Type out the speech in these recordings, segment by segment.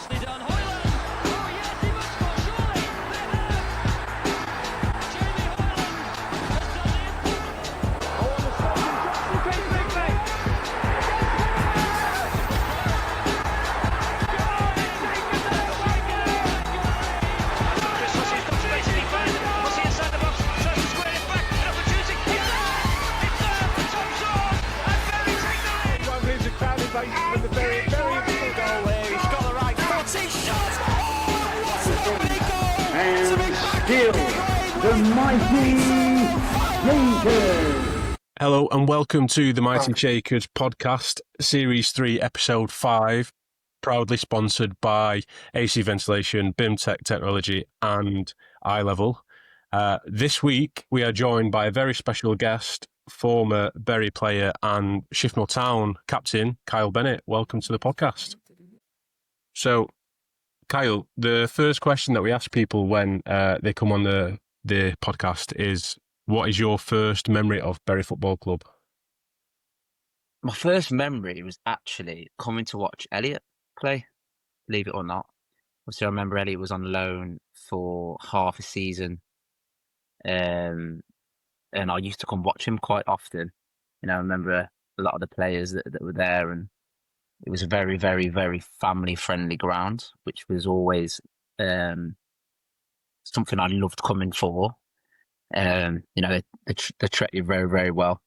nicely done. Hoyland. Oh yes, he must score surely. Jamie Hoyland has done it. Oh, on the spot from Johnson. Great quickly. Chris Hussey's got space to defend. Hussey inside the box. Tries to square it back. An opportunity. It's there for Tom Shaw. And Berry take the lead. One leaves a crowded base with the very difficult goal there. He's got the right foot. He shot. Oh, what a big goal. And still the mighty Shakers. Hello and welcome to the Mighty Shakers podcast, Series 3, Episode 5, proudly sponsored by AC Ventilation, BIMTech Technology and iLevel. This week we are joined by a very special guest, former Bury player and Shifnal Town captain, Kyle Bennett. Welcome to the podcast. So, Kyle, the first question that we ask people when they come on the podcast is, what is your first memory of Bury Football Club? My first memory was actually coming to watch Elliott play, believe it or not. Obviously, I remember Elliott was on loan for half a season, and I used to come watch him quite often. You know, I remember a lot of the players that were there, and it was a very, very, very family-friendly ground, which was always something I loved coming for. You know, they treat you very, very well.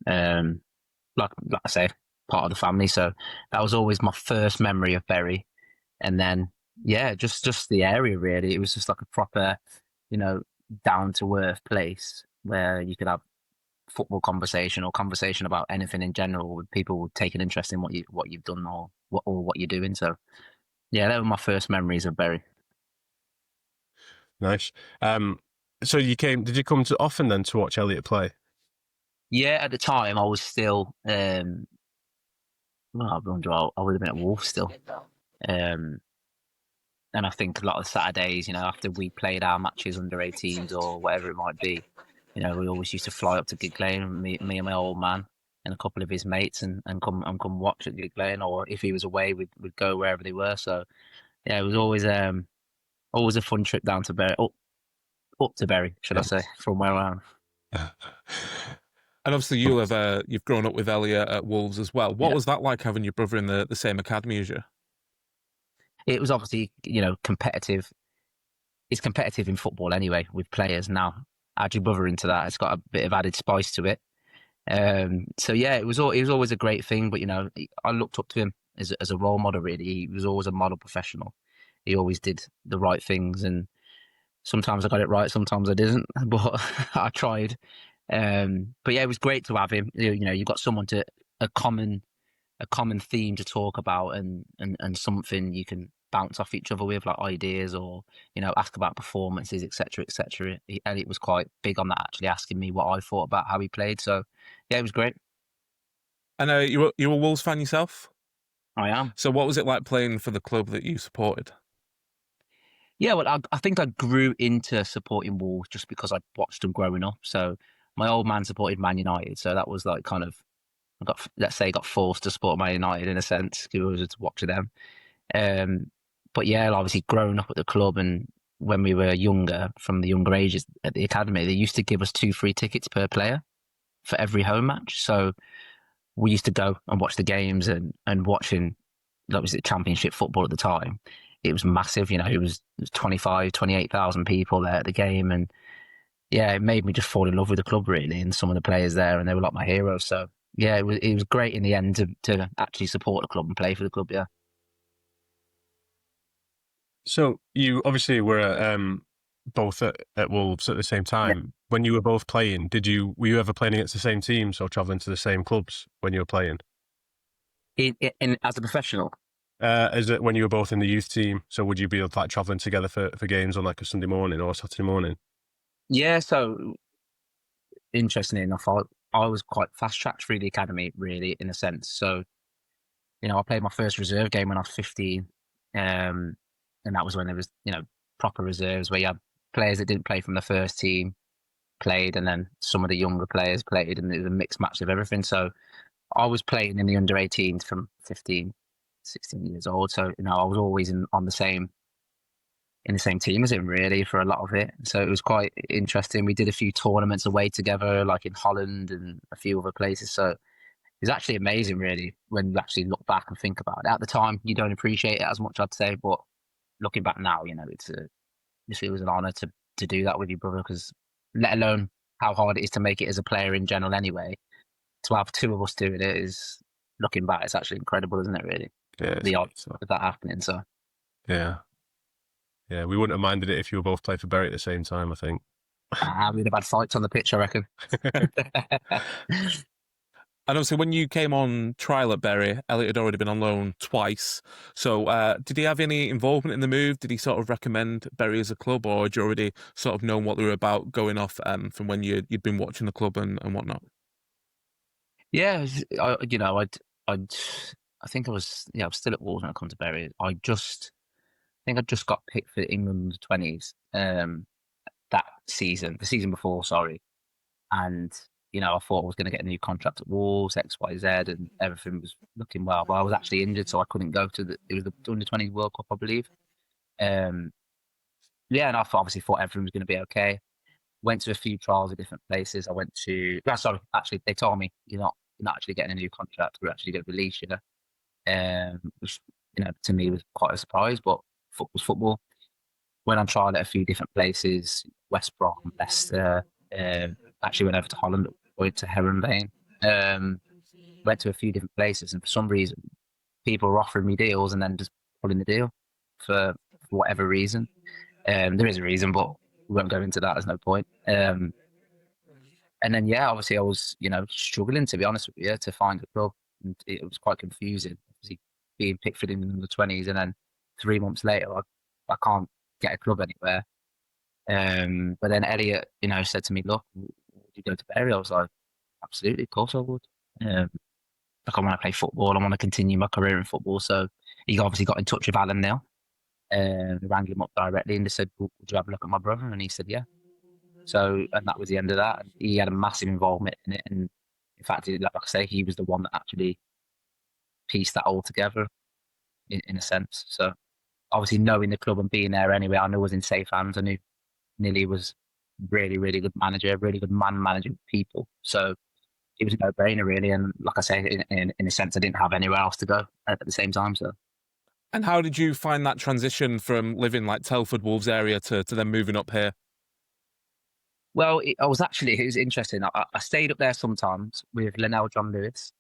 Like I say, part of the family. So that was always my first memory of Bury. And then, yeah, just the area really. It was just like a proper, you know, down to earth place where you could have football conversation or conversation about anything in general, with people taking interest in what you've done or what you're doing. So yeah, that were my first memories of Bury. Nice. So did you come to often then to watch Elliott play? Yeah, at the time I was still, I would have been at Wolves still. And I think a lot of Saturdays, you know, after we played our matches under 18s or whatever it might be, you know, we always used to fly up to Gig Lane, me and my old man and a couple of his mates and come watch at Gig Lane, or if he was away, we'd go wherever they were. So yeah, it was always a fun trip down to Bury, up to Bury, should I say, from where I am. And obviously you've grown up with Elliott at Wolves as well. What was that like, having your brother in the same academy as you? It was obviously, you know, competitive. It's competitive in football anyway, with players. Now, add your brother into that, it's got a bit of added spice to it. So yeah, it was always a great thing. But you know, I looked up to him as a role model. Really, he was always a model professional. He always did the right things, and sometimes I got it right, sometimes I didn't, but I tried. But yeah, it was great to have him. You know, you've got someone a common theme to talk about, and something you can bounce off each other with, like ideas, or, you know, ask about performances, etc., etc. Elliott was quite big on that, actually asking me what I thought about how he played. So yeah, it was great. And you're a Wolves fan yourself? I am. So what was it like playing for the club that you supported? Yeah, well, I think I grew into supporting Wolves just because I watched them growing up. So my old man supported Man United, so that was like kind of, I got forced to support Man United in a sense, because I was just watching them. But yeah, obviously growing up at the club, and when we were younger, from the younger ages at the academy, they used to give us 2 free tickets per player for every home match. So we used to go and watch the games, and watching, that was the Championship football at the time. It was massive, you know, it was 28,000 people there at the game. And yeah, it made me just fall in love with the club, really, and some of the players there, and they were like my heroes. So yeah, it was great in the end to actually support the club and play for the club, yeah. So you obviously were both at Wolves at the same time. Yeah. When you were both playing, were you ever playing against the same teams or travelling to the same clubs when you were playing? As a professional? As when you were both in the youth team, so would you be like travelling together for games on like a Sunday morning or a Saturday morning? Yeah, so interestingly enough, I was quite fast-tracked through the academy, really, in a sense. So, you know, I played my first reserve game when I was 15, and that was when there was, you know, proper reserves where you had players that didn't play from the first team played, and then some of the younger players played, and it was a mixed match of everything. So I was playing in the under-18s from 15 16 years old. So, I was always in the same team as him really for a lot of it. So it was quite interesting. We did a few tournaments away together, like in Holland and a few other places. So it was actually amazing really when you actually look back and think about it. At the time, you don't appreciate it as much, I'd say, but looking back now, it was an honour to do that with your brother, because let alone how hard it is to make it as a player in general anyway, to have two of us doing it is, looking back, it's actually incredible, isn't it, really? Yeah, The odds of that happening. So yeah. Yeah, we wouldn't have minded it if you were both playing for Bury at the same time, I think. we'd have had fights on the pitch, I reckon. And obviously, when you came on trial at Bury, Elliott had already been on loan twice. So did he have any involvement in the move? Did he sort of recommend Bury as a club, or had you already sort of known what they were about going off from when you'd been watching the club and whatnot? Yeah, I think I was still at Wolves when I come to Bury. I think I just got picked for England 20s that season, the season before, sorry. And, I thought I was going to get a new contract at Wolves, X, Y, Z, and everything was looking well. But I was actually injured, so I couldn't go to it was the Under-20 World Cup, I believe. And I obviously thought everything was going to be okay. Went to a few trials at different places. I went to, actually, they told me, you're not actually getting a new contract. We're actually going to release you. Which, to me was quite a surprise, but football's football. Went on trial at a few different places, West Brom, Leicester, actually went over to Holland, went to Heronveen, went to a few different places, and for some reason, people were offering me deals and then just pulling the deal for whatever reason. There is a reason, but we won't go into that, there's no point. And then, obviously I was, struggling, to be honest with you, to find a club. And it was quite confusing, obviously, being picked for in the 20s, and then 3 months later, I can't get a club anywhere. But then Elliott, said to me, look, would you go to Bury? I was like, absolutely, of course I would. Like, I want to play football, I want to continue my career in football. So he obviously got in touch with Alan Neil, rang him up directly and just said, would you have a look at my brother? And he said, yeah. So, and that was the end of that. He had a massive involvement in it. And in fact, like I say, he was the one that actually pieced that all together in a sense. So obviously knowing the club and being there anyway, I knew I was in safe hands. I knew Nilly was really, really good manager, really good man managing people. So it was a no-brainer really. And like I say, in a sense, I didn't have anywhere else to go at the same time. So. And how did you find that transition from living like Telford, Wolves area to then moving up here? Well, it was interesting. I stayed up there sometimes with Linnell John Lewis.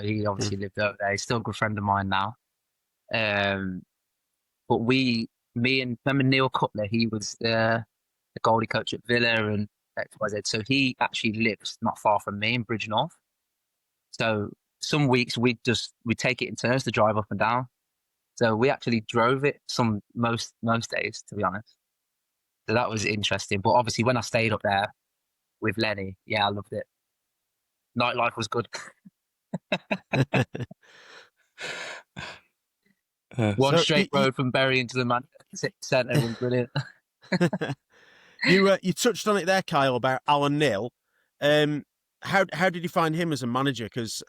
He obviously lived over there. He's still a good friend of mine now. But remember Neil Cutler, he was the goalie coach at Villa and XYZ. So he actually lives not far from me in Bridge North. So some weeks we'd take it in turns to drive up and down. So we actually drove it most days, to be honest. So that was interesting. But obviously when I stayed up there with Lenny, I loved it. Nightlife was good. One straight road from Bury into the Manchester Centre was brilliant. You touched on it there, Kyle, about Alan Neil. How did you find him as a manager? Because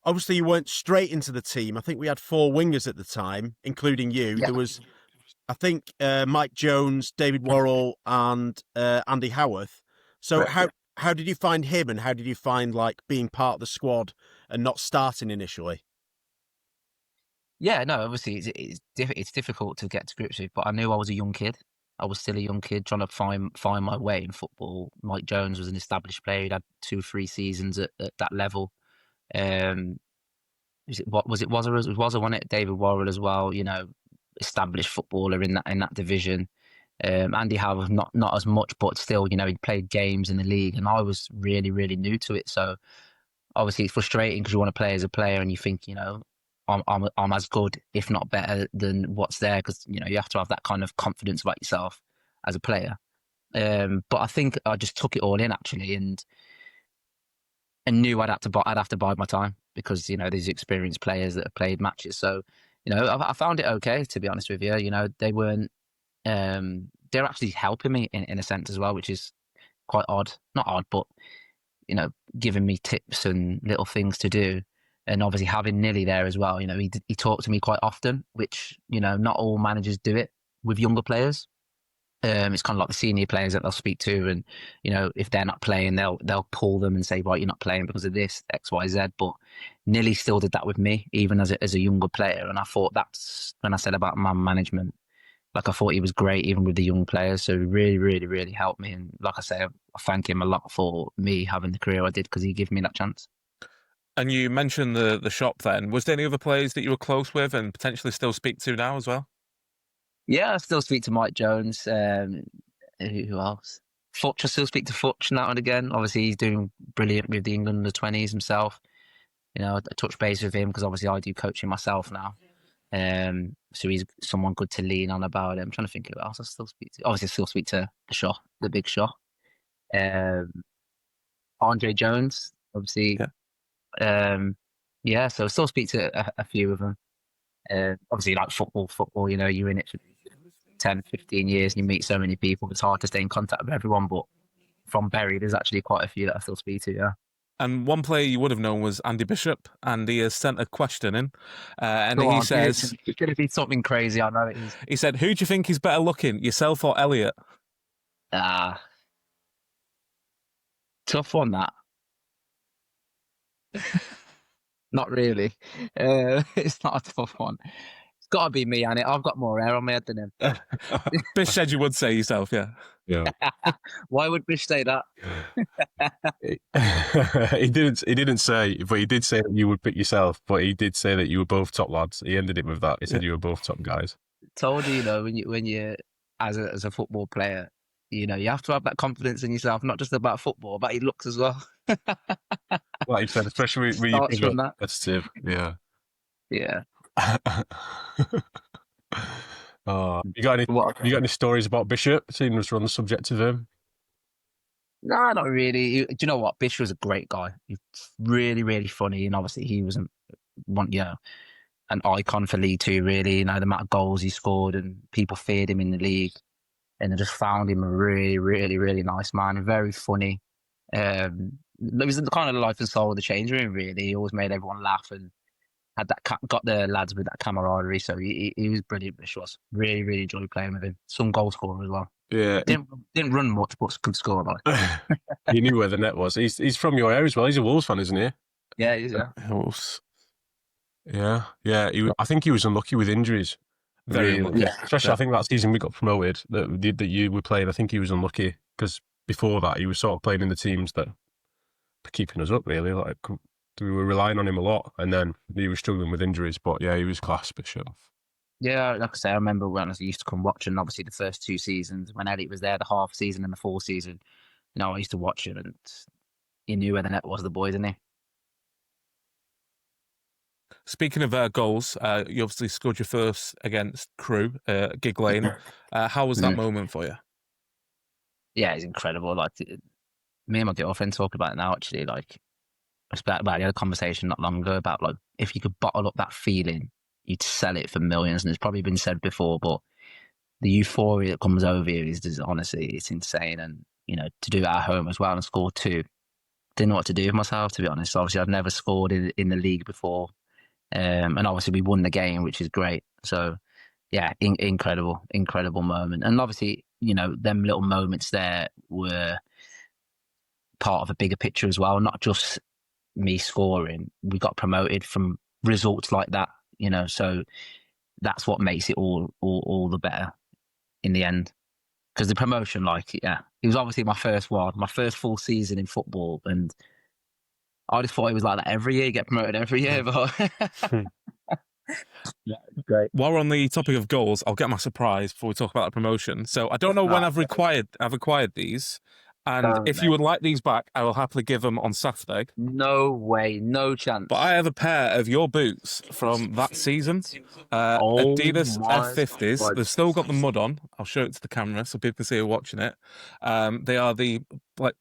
obviously you weren't straight into the team. I think we had 4 wingers at the time, including you. Yeah. There was, I think, Mike Jones, David Worrell, and Andy Howarth. So right. How did you find him, and how did you find being part of the squad and not starting initially? Yeah, no, obviously it's difficult to get to grips with, but I knew I was a young kid. I was still a young kid trying to find my way in football. Mike Jones was an established player. He'd had 2 or 3 seasons at that level. Was it Wazza won it? David Worrell as well. Established footballer in that division. Andy Howe not as much, but still, he played games in the league, and I was really, really new to it. So obviously it's frustrating because you want to play as a player, and you think, I'm as good, if not better, than what's there, because you have to have that kind of confidence about yourself as a player. But I think I just took it all in actually, and knew I'd have to bide my time because these experienced players that have played matches. So I found it okay, to be honest with you. They weren't. They're actually helping me in a sense as well, which is quite odd. Not odd, but giving me tips and little things to do. And obviously having Nilly there as well, he talked to me quite often, which, not all managers do it with younger players. It's kind of like the senior players that they'll speak to, and if they're not playing, they'll pull them and say, right, you're not playing because of this X, Y, Z. But Nilly still did that with me, even as a younger player. And I thought that's when I said about man management. Like I thought he was great even with the young players, so he really, really, really helped me. And like I say, I thank him a lot for me having the career I did because he gave me that chance. And you mentioned the shop then. Was there any other players that you were close with and potentially still speak to now as well? Yeah, I still speak to Mike Jones. Who else? Futch, I still speak to Futch now and again. Obviously, he's doing brilliant with the England under-20s himself. I touch base with him because obviously I do coaching myself now. So he's someone good to lean on about it. I'm trying to think who else I still speak to. Obviously, I still speak to the Shaw, the big Shaw. Andre Jones, obviously. So I still speak to a few of them. Obviously, like football, you're in it for 10, 15 years and you meet so many people. It's hard to stay in contact with everyone, but from Bury, there's actually quite a few that I still speak to, yeah. And one player you would have known was Andy Bishop, and he has sent a question in. And Go he on, says... It's going to be something crazy, I know it is. He said, who do you think is better looking, yourself or Elliott? Tough one, that. Not really. It's not a tough one. It's got to be me, and I've got more hair on my head than him. Bish said you would say yourself, yeah. Yeah. Why would Bish say that? He didn't say, but he did say that you would pick yourself, but he did say that you were both top lads. He ended it with that. He said you were both top guys. Told you, when you as a football player, you have to have that confidence in yourself, not just about football, but your looks as well. Like you said, especially with your competitive. Yeah. Yeah. You got any stories about Bishop, seeing as we're on the subject of him? No, not really. Do you know what? Bish was a great guy. He's really, really funny, and obviously he was an icon for League Two. Really, the amount of goals he scored, and people feared him in the league, and I just found him a really, really, really nice man. Very funny. It was the kind of life and soul of the change room. Really, he always made everyone laugh and had got the lads with that camaraderie. So he was brilliant. Bish was really, really enjoyed playing with him. Some goal scorer as well. Yeah, didn't run much, but could score. Like he knew where the net was. He's from your area as well. He's a Wolves fan, isn't he? Yeah, he is. Yeah. Wolves. Yeah. I think he was unlucky with injuries. Very unlucky. Yeah. Especially, I think that season we got promoted that you were playing. I think he was unlucky because before that he was sort of playing in the teams that were keeping us up. Really, like we were relying on him a lot, and then he was struggling with injuries. But yeah, he was class, Bishop. Yeah, like I say, I remember when I used to come watching, obviously, the first 2 seasons, when Elliott was there, the half season and the full season. I used to watch it, and he knew where the net was, the boys, didn't he? Speaking of goals, you obviously scored your first against Crewe, Gig Lane. How was that moment for you? Yeah, it's incredible. Like, me and my girlfriend talk about it now, actually. Like, I had a conversation not long ago about, like, if you could bottle up that feeling, you'd sell it for millions. And it's probably been said before, but the euphoria that comes over you is just, honestly, it's insane. And, to do it at home as well and score 2, didn't know what to do with myself, to be honest. Obviously, I've never scored in the league before. And obviously we won the game, which is great. So yeah, incredible moment. And obviously, them little moments there were part of a bigger picture as well, not just me scoring. We got promoted from results like that, so that's what makes it all the better in the end. Because the promotion, it was obviously my first full season in football, and I just thought it was like that every year. You get promoted every year, but yeah, great. While we're on the topic of goals, I'll get my surprise before we talk about the promotion. So I don't know when I've acquired these, and if you would like these back, I will happily give them on Saturday. No way, no chance. But I have a pair of your boots from that season, Adidas F50s. God. They've still got the mud on. I'll show it to the camera so people can see who are watching it. They are the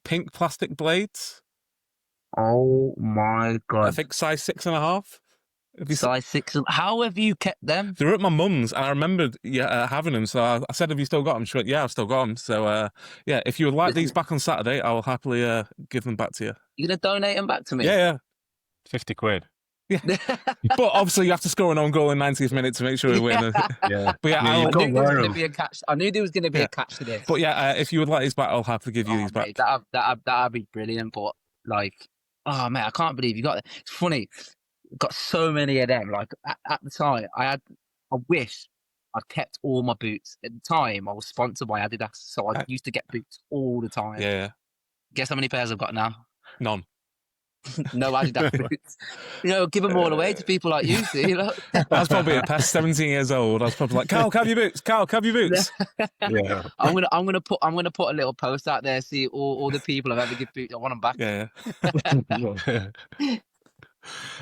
pink plastic blades. Oh my God! I think size 6.5. Size 6. How have you kept them? They were at my mum's, and I remembered having them. So I said, "Have you still got them?" She went, "Yeah, I've still got them." So if you would like these back on Saturday, I will happily give them back to you. You're gonna donate them back to me? Yeah. 50 quid. Yeah. But obviously, you have to score an own goal in 90th minute to make sure we win. Yeah. But yeah, you've got to wear 'em. I knew there was going to be Yeah. a catch to this. But yeah, if you would like these back, I'll happily give you these back. Mate, that'd be brilliant. But like, oh man, I can't believe you got. It's funny, got so many of them. Like at the time, I wish I'd kept all my boots. At the time, I was sponsored by Adidas, so I used to get boots all the time. Yeah. Guess how many pairs I've got now? None. No Adidas boots. Give them all away to people like you. See, I was probably past 17 years old. I was probably like, Carl, have your boots. Carl, have your boots. Yeah. I'm gonna put a little post out there. See all the people I've ever given boots. I want them back. Yeah.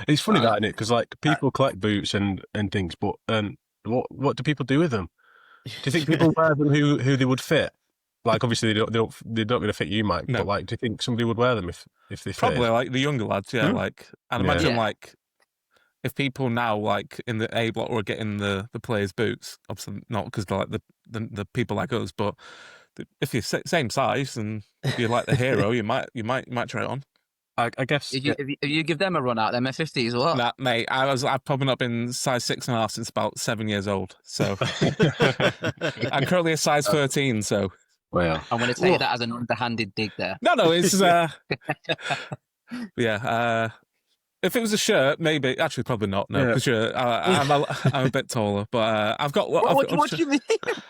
It's funny that, isn't it? Because like people collect boots and things, but what do people do with them? Do you think people wear them who they would fit? Like obviously they're not going to fit you, Mike. No. But like, do you think somebody would wear them if they fit? Probably like the younger lads, yeah. Like, I'd imagine Yeah. like if people now like in the A block were getting the players' boots, obviously not because they're like the people like us, but if you're same size and you're like the hero, you might try it on. I guess. If you give them a run out, them F50s or what? Nah, mate, I've probably not been size 6.5 since about 7 years old. So I'm currently a size 13. So Well, I'm going to take that as an underhanded dig there. no, it's yeah. If it was a shirt, maybe. Actually, probably not. No, because I'm a bit taller, but I've got. What do you mean?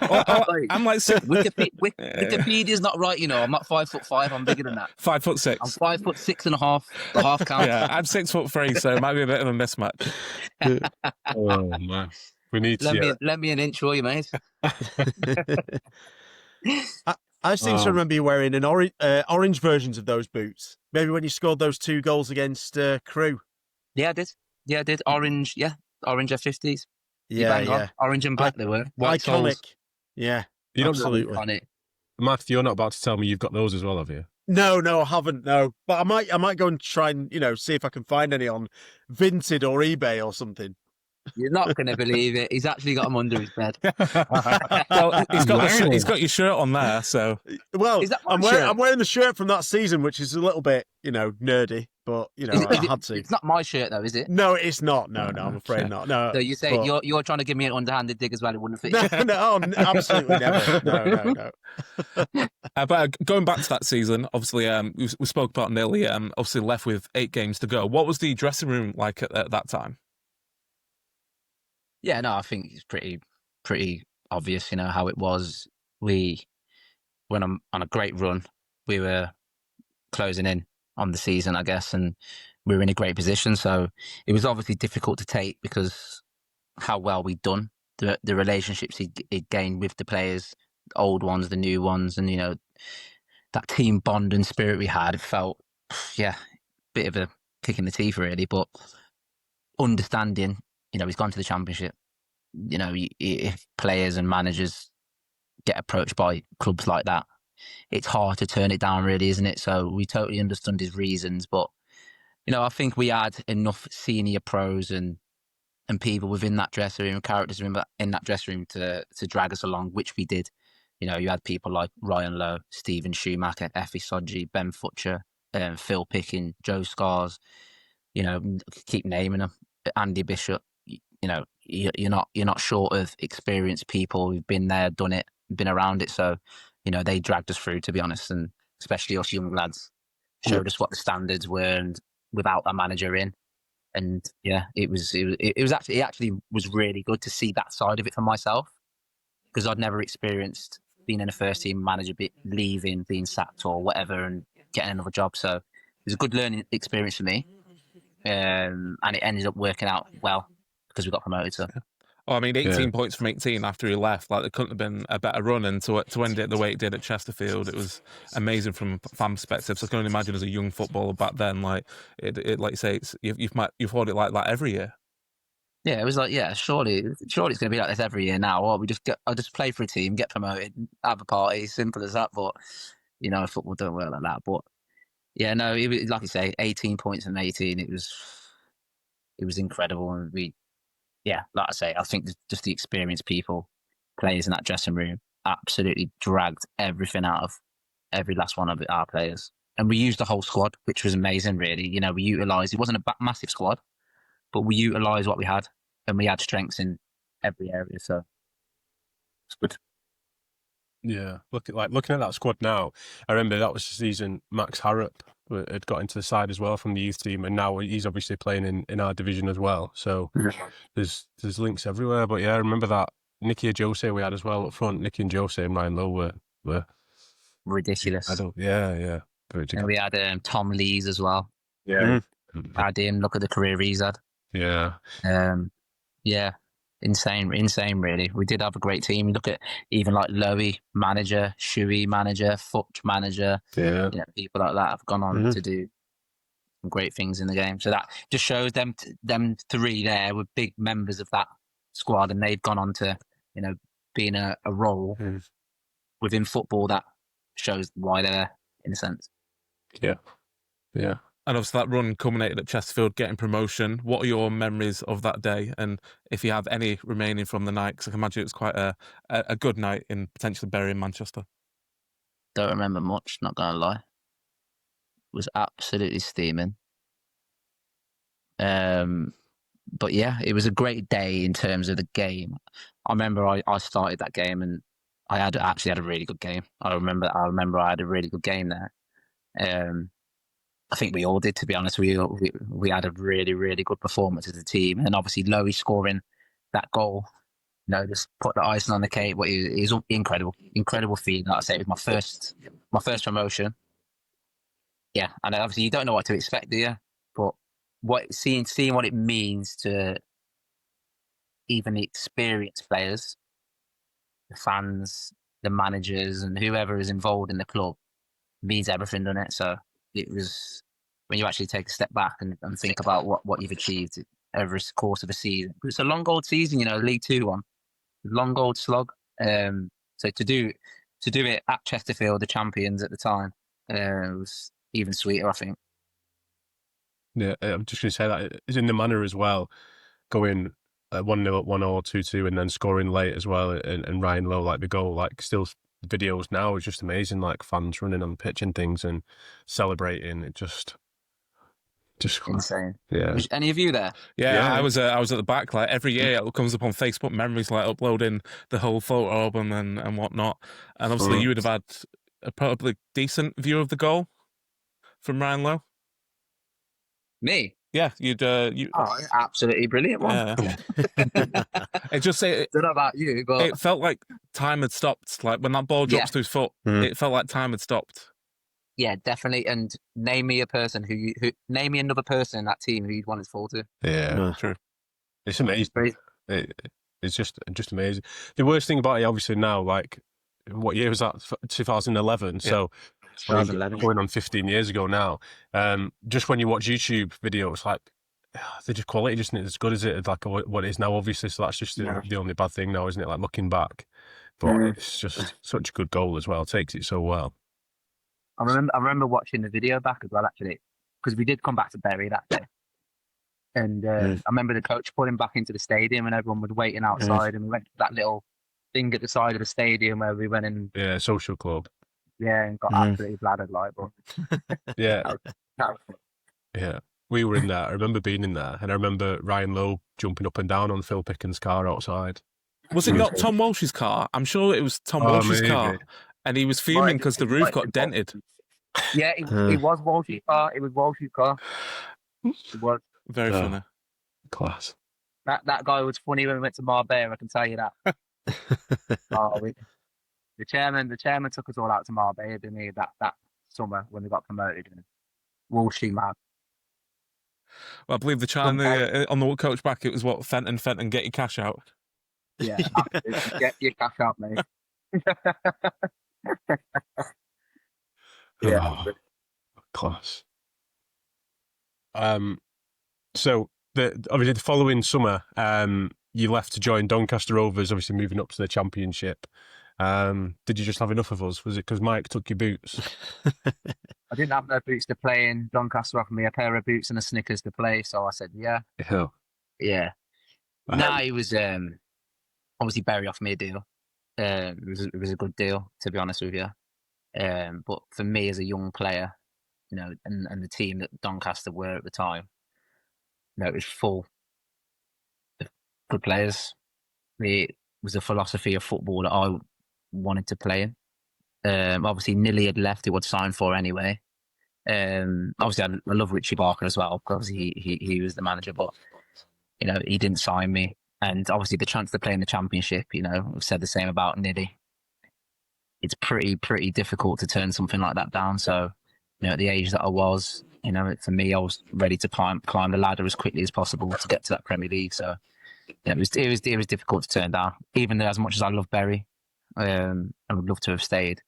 I'm like Wikipedia's not right, I'm not 5'5". I'm bigger than that. 5'6". I'm 5'6.5". The half count. Yeah, I'm 6'3", so it might be a bit of a mismatch. oh man, we need to. Let me an inch for you, mate. I seem to remember you wearing an orange versions of those boots. Maybe when you scored those 2 goals against Crewe. Yeah, I did. Orange F50s. Yeah. Orange and black they were. White Iconic. soles. Yeah, You absolutely. On it. Matthew, you're not about to tell me you've got those as well, have you? No, I haven't. No, but I might go and try and see if I can find any on Vinted or eBay or something. You're not going to believe it. He's actually got them under his bed. Well, he's got your shirt on there, so. Well, Is that I'm wearing the shirt from that season, which is a little bit, nerdy, but I had to. It's not my shirt though, is it? No, it's not. No, I'm afraid not. No. So you say you're trying to give me an underhanded dig as well? It wouldn't fit. No, absolutely never. No. But going back to that season, obviously, we spoke about nearly, obviously left with 8 games to go. What was the dressing room like at that time? Yeah, no, I think it's pretty obvious, how it was. We went on a great run. We were closing in on the season, I guess, and we were in a great position. So it was obviously difficult to take because how well we'd done, the relationships he'd gained with the players, the old ones, the new ones, and that team bond and spirit we had. It felt, bit of a kick in the teeth really, but understanding. He's gone to the Championship. If players and managers get approached by clubs like that, it's hard to turn it down, really, isn't it? So we totally understood his reasons, but I think we had enough senior pros and people within that dressing room, characters in that dressing room to drag us along, which we did. You had people like Ryan Lowe, Stephen Schumacher, Effie Sodji, Ben Futcher, Phil Picking, Joe Scars. Keep naming them. Andy Bishop. You're not short of experienced people who've been there, done it, been around it. So, they dragged us through, to be honest, and especially us young lads showed us what the standards were, and without a manager in, and it actually was really good to see that side of it for myself, because I'd never experienced being in a first team manager, leaving, being sacked or whatever, and getting another job. So it was a good learning experience for me, and it ended up working out well, because we got promoted. So, 18 points from 18 after he left. Like, there couldn't have been a better run, and to end it the way it did at Chesterfield, it was amazing from a fan perspective. So I can only imagine as a young footballer back then, like it like you say, you've heard it like that every year. Yeah, it was like, surely it's going to be like this every year now. Or I'll just play for a team, get promoted, have a party, simple as that. But football don't work like that. But no, it was, like you say, 18 points from 18. It was incredible, and like I say, I think just the experienced people, players in that dressing room, absolutely dragged everything out of every last one of our players. And we used the whole squad, which was amazing, really. We utilised, it wasn't a massive squad, but we utilised what we had, and we had strengths in every area. So it's good. Yeah, looking at that squad now, I remember that was the season Max Harrop had got into the side as well from the youth team, and now he's obviously playing in our division as well. So there's links everywhere. But yeah, I remember that Nicky and Jose we had as well up front. Nicky and Jose and Ryan Lowe were Ridiculous. yeah. And we had Tom Lees as well. Yeah, I didn't look at the career he's had. yeah. Yeah, insane, really. We did have a great team. Look at even like Lowy manager, Shuey manager, Futch manager. Yeah. You know, people like that have gone on to do some great things in the game. So that just shows them three there were big members of that squad, and they've gone on to, you know, being a role within football that shows why they're there, in a sense. Yeah. And obviously that run culminated at Chesterfield, getting promotion. What are your memories of that day? And if you have any remaining from the night, because I can imagine it was quite a good night in potentially Bury in Manchester. Don't remember much, not gonna lie. It was absolutely steaming. But yeah, it was a great day in terms of the game. I remember I started that game and I actually had a really good game. I remember I had a really good game there. I think we all did, to be honest. We had a really, really good performance as a team, and obviously Lowy scoring that goal, you know, just put the icing on the cake. But it was incredible feeling. Like I say, it was my first promotion. Yeah, and obviously you don't know what to expect, do you? But seeing what it means to even the experienced players, the fans, the managers, and whoever is involved in the club means everything, doesn't it? So it was, when you actually take a step back and think about what you've achieved over the course of a season. It's a long old season, you know, League 2 one, long old slog. So to do it at Chesterfield, the champions at the time, was even sweeter, I think. Yeah, I'm just going to say that it's in the manner as well, going 1-0 up 1-0, 2-2, and then scoring late as well, and Ryan Lowe, like the goal, like still videos now is just amazing, like fans running on the pitch and things and celebrating. It just insane. Yeah. Was any of you there? Yeah, I was at the back. Like every year, it comes up on Facebook memories, like uploading the whole photo album and whatnot. And obviously, you would have had a probably decent view of the goal from Ryan Lowe. Me? Yeah, you. Oh, absolutely brilliant one. Yeah. It just Don't know about you, but it felt like time had stopped. Like when that ball drops to his foot, it felt like time had stopped. yeah, definitely. And name me a person who name me another person in that team who you'd want to fall to. Yeah, True. it's amazing. It's just amazing. The worst thing about it, obviously, now, like, what year was that? 2011. So, I mean, 2011. going on 15 years ago now. Just when you watch YouTube videos, like, the just quality just isn't as good as it like what it is now. Obviously, so that's just the only bad thing now, isn't it? Like looking back, but it's just such a good goal as well. It takes it so well. I remember watching the video back as well, actually, because we did come back to Bury that day. And I remember the coach pulling back into the stadium and everyone was waiting outside, and we went to that little thing at the side of the stadium where we went in. Yeah, social club. Yeah, and got absolutely bladdered, like, but Yeah. that was fun. Yeah. We were in there. I remember being in there, and I remember Ryan Lowe jumping up and down on Phil Picken's car outside. Was it not Tom Walsh's car? I'm sure it was Tom Walsh's maybe. car. And he was fuming because the roof got dented. Yeah, it was Walsh's car. It was Walsh's car. It was. Very funny. Class. That guy was funny when we went to Marbella, I can tell you that. The chairman took us all out to Marbella, didn't he, that summer when we got promoted. And Walshy, man. Well, I believe the chant on the coach back, it was what, Fenton, get your cash out. Yeah, absolutely. Get your cash out, mate. Yeah. Oh, class. So obviously the following summer, you left to join Doncaster Rovers, obviously moving up to the Championship. Did you just have enough of us? Was it because Mike took your boots? I didn't have no boots to play in. Doncaster offered me a pair of boots and a Snickers to play, so I said, yeah. Yeah. No, it was obviously Bury offered me a deal. It was a good deal, to be honest with you. But for me as a young player, you know, and the team that Doncaster were at the time, you know, it was full good players. It was a philosophy of football that I wanted to play in. Obviously, Nilly had left; it was signed for anyway. Obviously, I love Richie Barker as well because he was the manager, but he didn't sign me. And obviously, the chance to play in the Championship, I've said the same about Nilly. It's pretty difficult to turn something like that down. So, at the age that I was, for me, I was ready to climb the ladder as quickly as possible to get to that Premier League. So, it was difficult to turn down. Even though, as much as I love Bury, and would love to have stayed,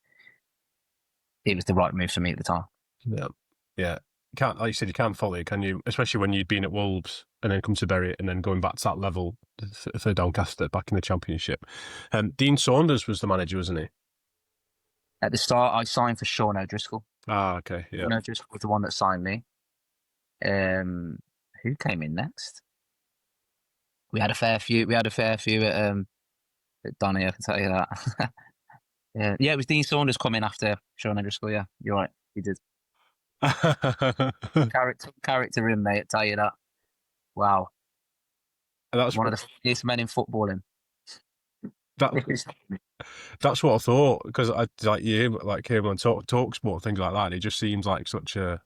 it was the right move for me at the time. Yeah. Can't, like you said, you can't fault it, can you? Especially when you'd been at Wolves and then come to Bury and then going back to that level for Doncaster back in the Championship. Dean Saunders was the manager, wasn't he? At the start, I signed for Sean O'Driscoll. Ah, okay, yeah. Sean O'Driscoll was the one that signed me. Who came in next? We had a fair few. At Donny, I can tell you that. Yeah, it was Dean Saunders coming after Sean O'Driscoll. Yeah, you're right. He did. Character in, mate. I tell you that. Wow. That's one of the funniest men in footballing. That's what I thought, because I like you, like him on talk sport, things like that. He just seems like such a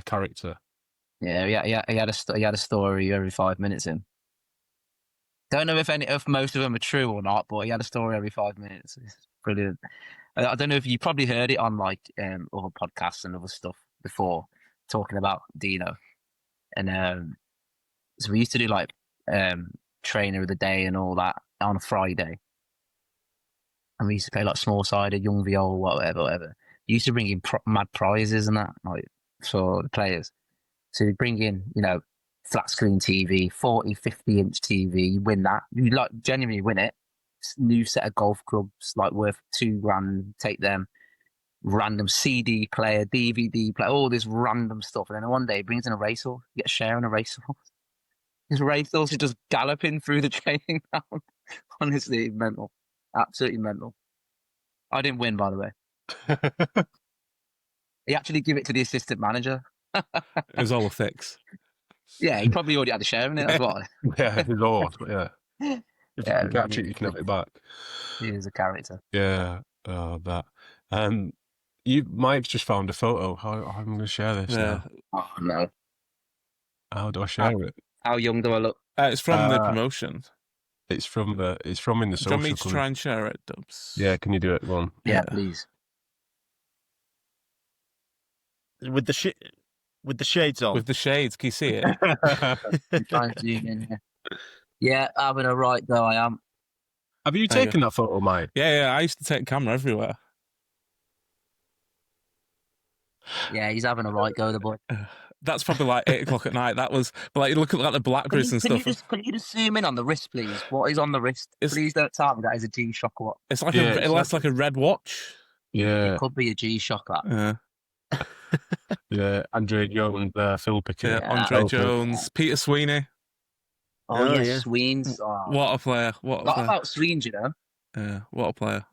character. Yeah, he had a story every 5 minutes in. Don't know if most of them are true or not, but he had a story every 5 minutes. It's brilliant. I don't know if you probably heard it on like other podcasts and other stuff before, talking about Dino. And so we used to do like trainer of the day and all that on a Friday. And we used to play like small-sided, young viol, whatever. We used to bring in mad prizes and that, like, for the players. So we bring in, flat screen TV, 40, 50-inch TV, you win that. You like genuinely win it. New set of golf clubs, like worth $2,000, take them. Random CD player, DVD player, all this random stuff. And then one day he brings in a racehorse. You get a share in a racehorse. His racehorse is just galloping through the training ground. Honestly, mental. Absolutely mental. I didn't win, by the way. He actually gave it to the assistant manager. It was all a fix. Yeah, he probably already had a share in it. That's why. Yeah, his Lord. Yeah. If you can catch it, you can have it back. He is a character. Yeah. Oh, that. Mike's just found a photo. How I'm going to share this now. Oh no. How do I share it? How young do I look? It's from the promotion. It's from in the Do you social. want me to try and share it, Dubs? Yeah, can you do it, one? Yeah, please. With the shades on. With the shades, can you see it? I'm trying to zoom in here. Yeah, having a right go, I am. Have you taken that photo, Mike? Yeah, I used to take camera everywhere. Yeah, he's having a right go, the boy. That's probably like 8 o'clock at night. That was, but like, you look at like the blackberries and stuff. Can you just zoom in on the wrist, please? What is on the wrist? Please don't tell me that is a G-Shock or what. It's like it looks like a red watch. Yeah. It could be a G-Shock, that. Yeah. Yeah, Andre Jones, Phil Pickett. Yeah, Andre Jones, Peter Sweeney. Oh, yeah, Sweens. Oh. What a player. What about Sweens, Yeah, what a player.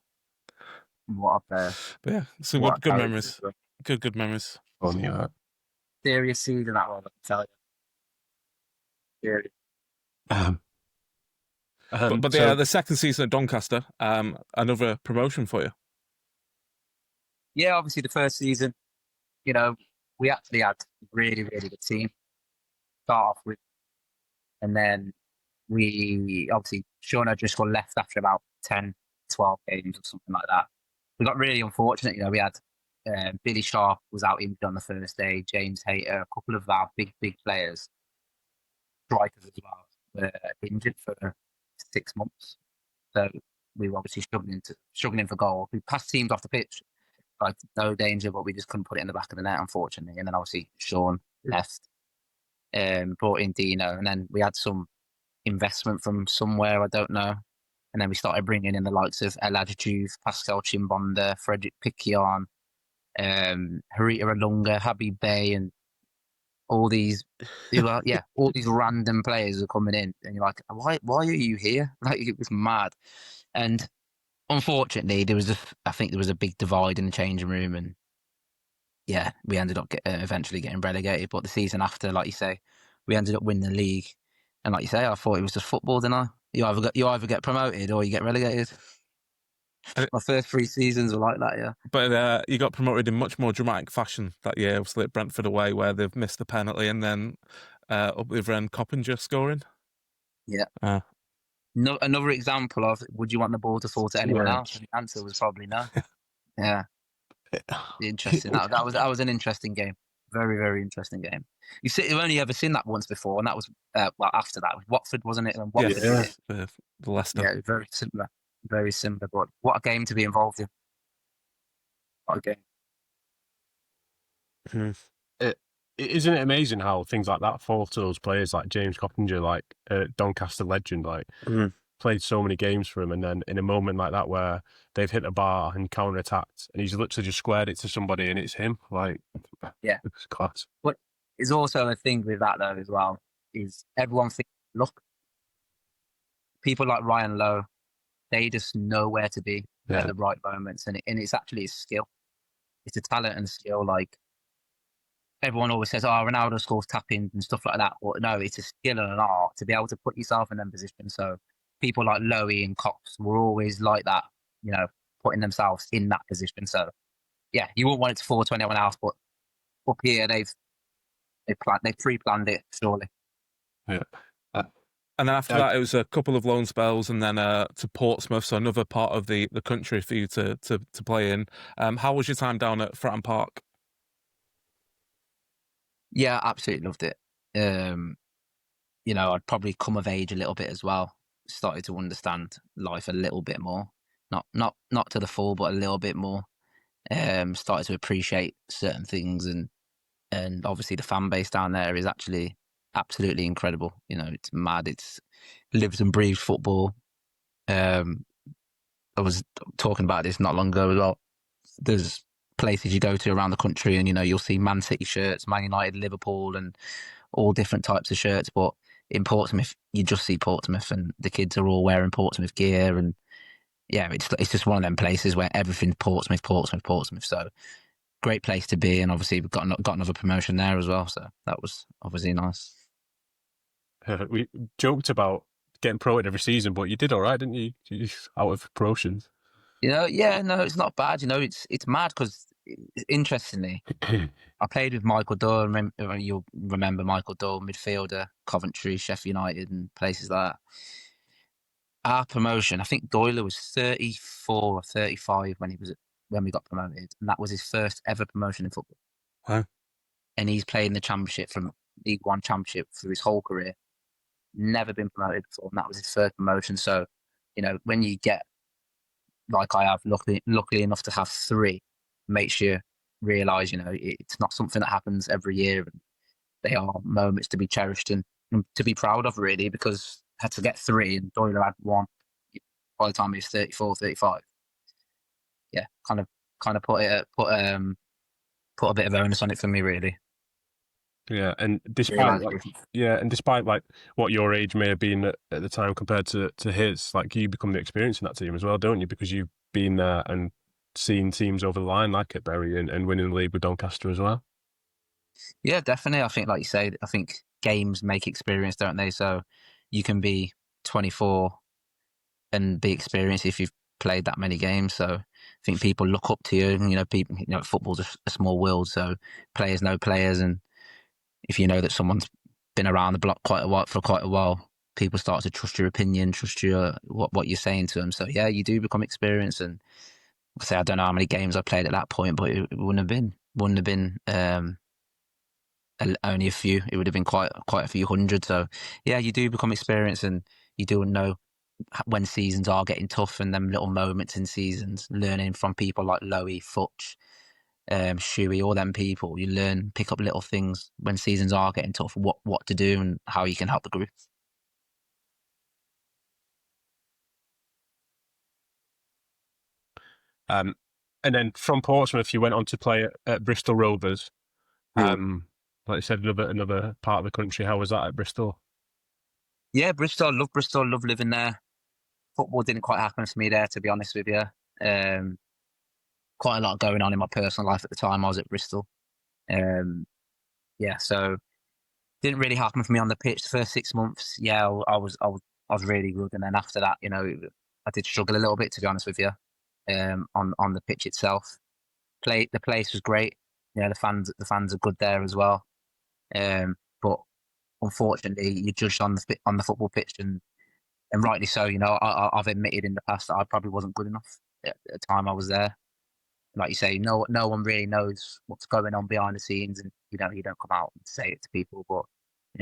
What a player. But yeah, some good memories. Good memories. Funny, that. Serious season, that one, I can tell you. But the second season at Doncaster, another promotion for you. Yeah, obviously the first season, we actually had a really, really good team. Start off with, and then we obviously Sean O'Driscoll left after about 10, 12 games or something like that. We got really unfortunate. We had Billy Sharp was out injured on the first day. James Hayter, a couple of our big players, strikers as well, were injured for 6 months. So we were obviously struggling for goal. We passed teams off the pitch, like no danger, but we just couldn't put it in the back of the net, unfortunately. And then obviously Sean left, brought in Dino, and then we had some investment from somewhere, I don't know. And then we started bringing in the likes of El Adjuv, Pascal Chimbonda, Frederick Picquion, Harita Alunga, Habib Bey, and all these, all these random players are coming in, and you're like, why are you here? Like, it was mad. And unfortunately, I think there was a big divide in the changing room, and yeah, we ended up eventually getting relegated. But the season after, like you say, we ended up winning the league. And like you say, I thought it was just football, didn't I? You either get promoted or you get relegated. My first 3 seasons were like that, yeah. But you got promoted in much more dramatic fashion that year, obviously at Brentford away, where they've missed the penalty, and then up with Coppinger scoring. Yeah. Uh, No, another example of would you want the ball to fall to anyone else? And the answer was probably no. Yeah, interesting. That was an interesting game. Very, very interesting game. You've only ever seen that once before, and that was well after that with Watford, wasn't it? When Watford did it. the Leicester. Yeah, very similar. Very similar. But what a game to be involved in. What a game. Isn't it amazing how things like that fall to those players like James Coppinger, like Doncaster legend, like played so many games for him, and then in a moment like that where they've hit a bar and counter-attacked, and he's literally just squared it to somebody, and it's him. Like, yeah, it's class. But there's also a thing with that though as well is everyone thinks, look, people like Ryan Lowe, they just know where to be at the right moments, and it's actually a skill. It's a talent and skill. Like everyone always says, "Oh, Ronaldo scores tap-ins and stuff like that." But no, it's a skill and an art to be able to put yourself in them positions. So people like Lowe and Cox were always like that, you know, putting themselves in that position. So yeah, you wouldn't want it to fall to anyone else, but up here they've pre-planned it surely. Yeah. And then after that, it was a couple of loan spells, and then to Portsmouth, so another part of the country for you to play in. How was your time down at Fratton Park? Yeah, absolutely loved it. You know, I'd probably come of age a little bit as well. Started to understand life a little bit more. Not to the full, but a little bit more. Started to appreciate certain things, and obviously the fan base down there is actually absolutely incredible. You know, it's mad. It's lives and breathes football. I was talking about this not long ago a lot. There's places you go to around the country, and you know you'll see Man City shirts, Man United, Liverpool, and all different types of shirts. But in Portsmouth, you just see Portsmouth, and the kids are all wearing Portsmouth gear, and yeah, it's just one of them places where everything's Portsmouth. So great place to be, and obviously we've got another promotion there as well. So that was obviously nice. We joked about getting promoted every season, but you did all right, didn't you? Out of promotions. You know, yeah, no, it's not bad. You know, it's mad because interestingly, I played with Michael Doyle. You'll remember Michael Doyle, midfielder, Coventry, Sheffield United, and places like that. Our promotion, I think Doyle was 34 or 35 when we got promoted, and that was his first ever promotion in football. Wow. And he's played in the Championship from League One Championship through his whole career. Never been promoted before, and that was his first promotion. So, you know, when you get like I have, luckily enough to have 3, makes you realise, you know, it's not something that happens every year, and they are moments to be cherished and to be proud of, really, because I had to get 3 and Doyle had 1 by the time he was 34, 35. Yeah, kind of put a bit of onus on it for me, really. Yeah, and despite like what your age may have been at the time compared to his, like you become the experience in that team as well, don't you? Because you've been there and seen teams over the line like at Bury and winning the league with Doncaster as well. Yeah, definitely. I think, like you say, I think games make experience, don't they? So you can be 24 and be experienced if you've played that many games. So I think people look up to you, and football's a small world, so players know players, and if you know that someone's been around the block for quite a while, people start to trust your opinion, trust your what you're saying to them. So yeah, you do become experienced. And like I say, I don't know how many games I played at that point, but it wouldn't have been only a few. It would have been quite a few hundred. So yeah, you do become experienced, and you do know when seasons are getting tough, and them little moments in seasons, learning from people like Lowy, Futch, Shuey, all them people. You pick up little things when seasons are getting tough, what to do and how you can help the group. And then from Portsmouth, you went on to play at Bristol Rovers. Like you said, another part of the country. How was that at Bristol? Yeah, Bristol. Love living there. Football didn't quite happen for me there, to be honest with you. Quite a lot going on in my personal life at the time I was at Bristol. Yeah, so didn't really happen for me on the pitch. The first 6 months, yeah, I was really good, and then after that, I did struggle a little bit, to be honest with you, on the pitch itself. The place was great. The fans are good there as well. But unfortunately, you're judged on the football pitch, and rightly so. I've admitted in the past that I probably wasn't good enough at the time I was there. Like you say, no one really knows what's going on behind the scenes, and you don't come out and say it to people. But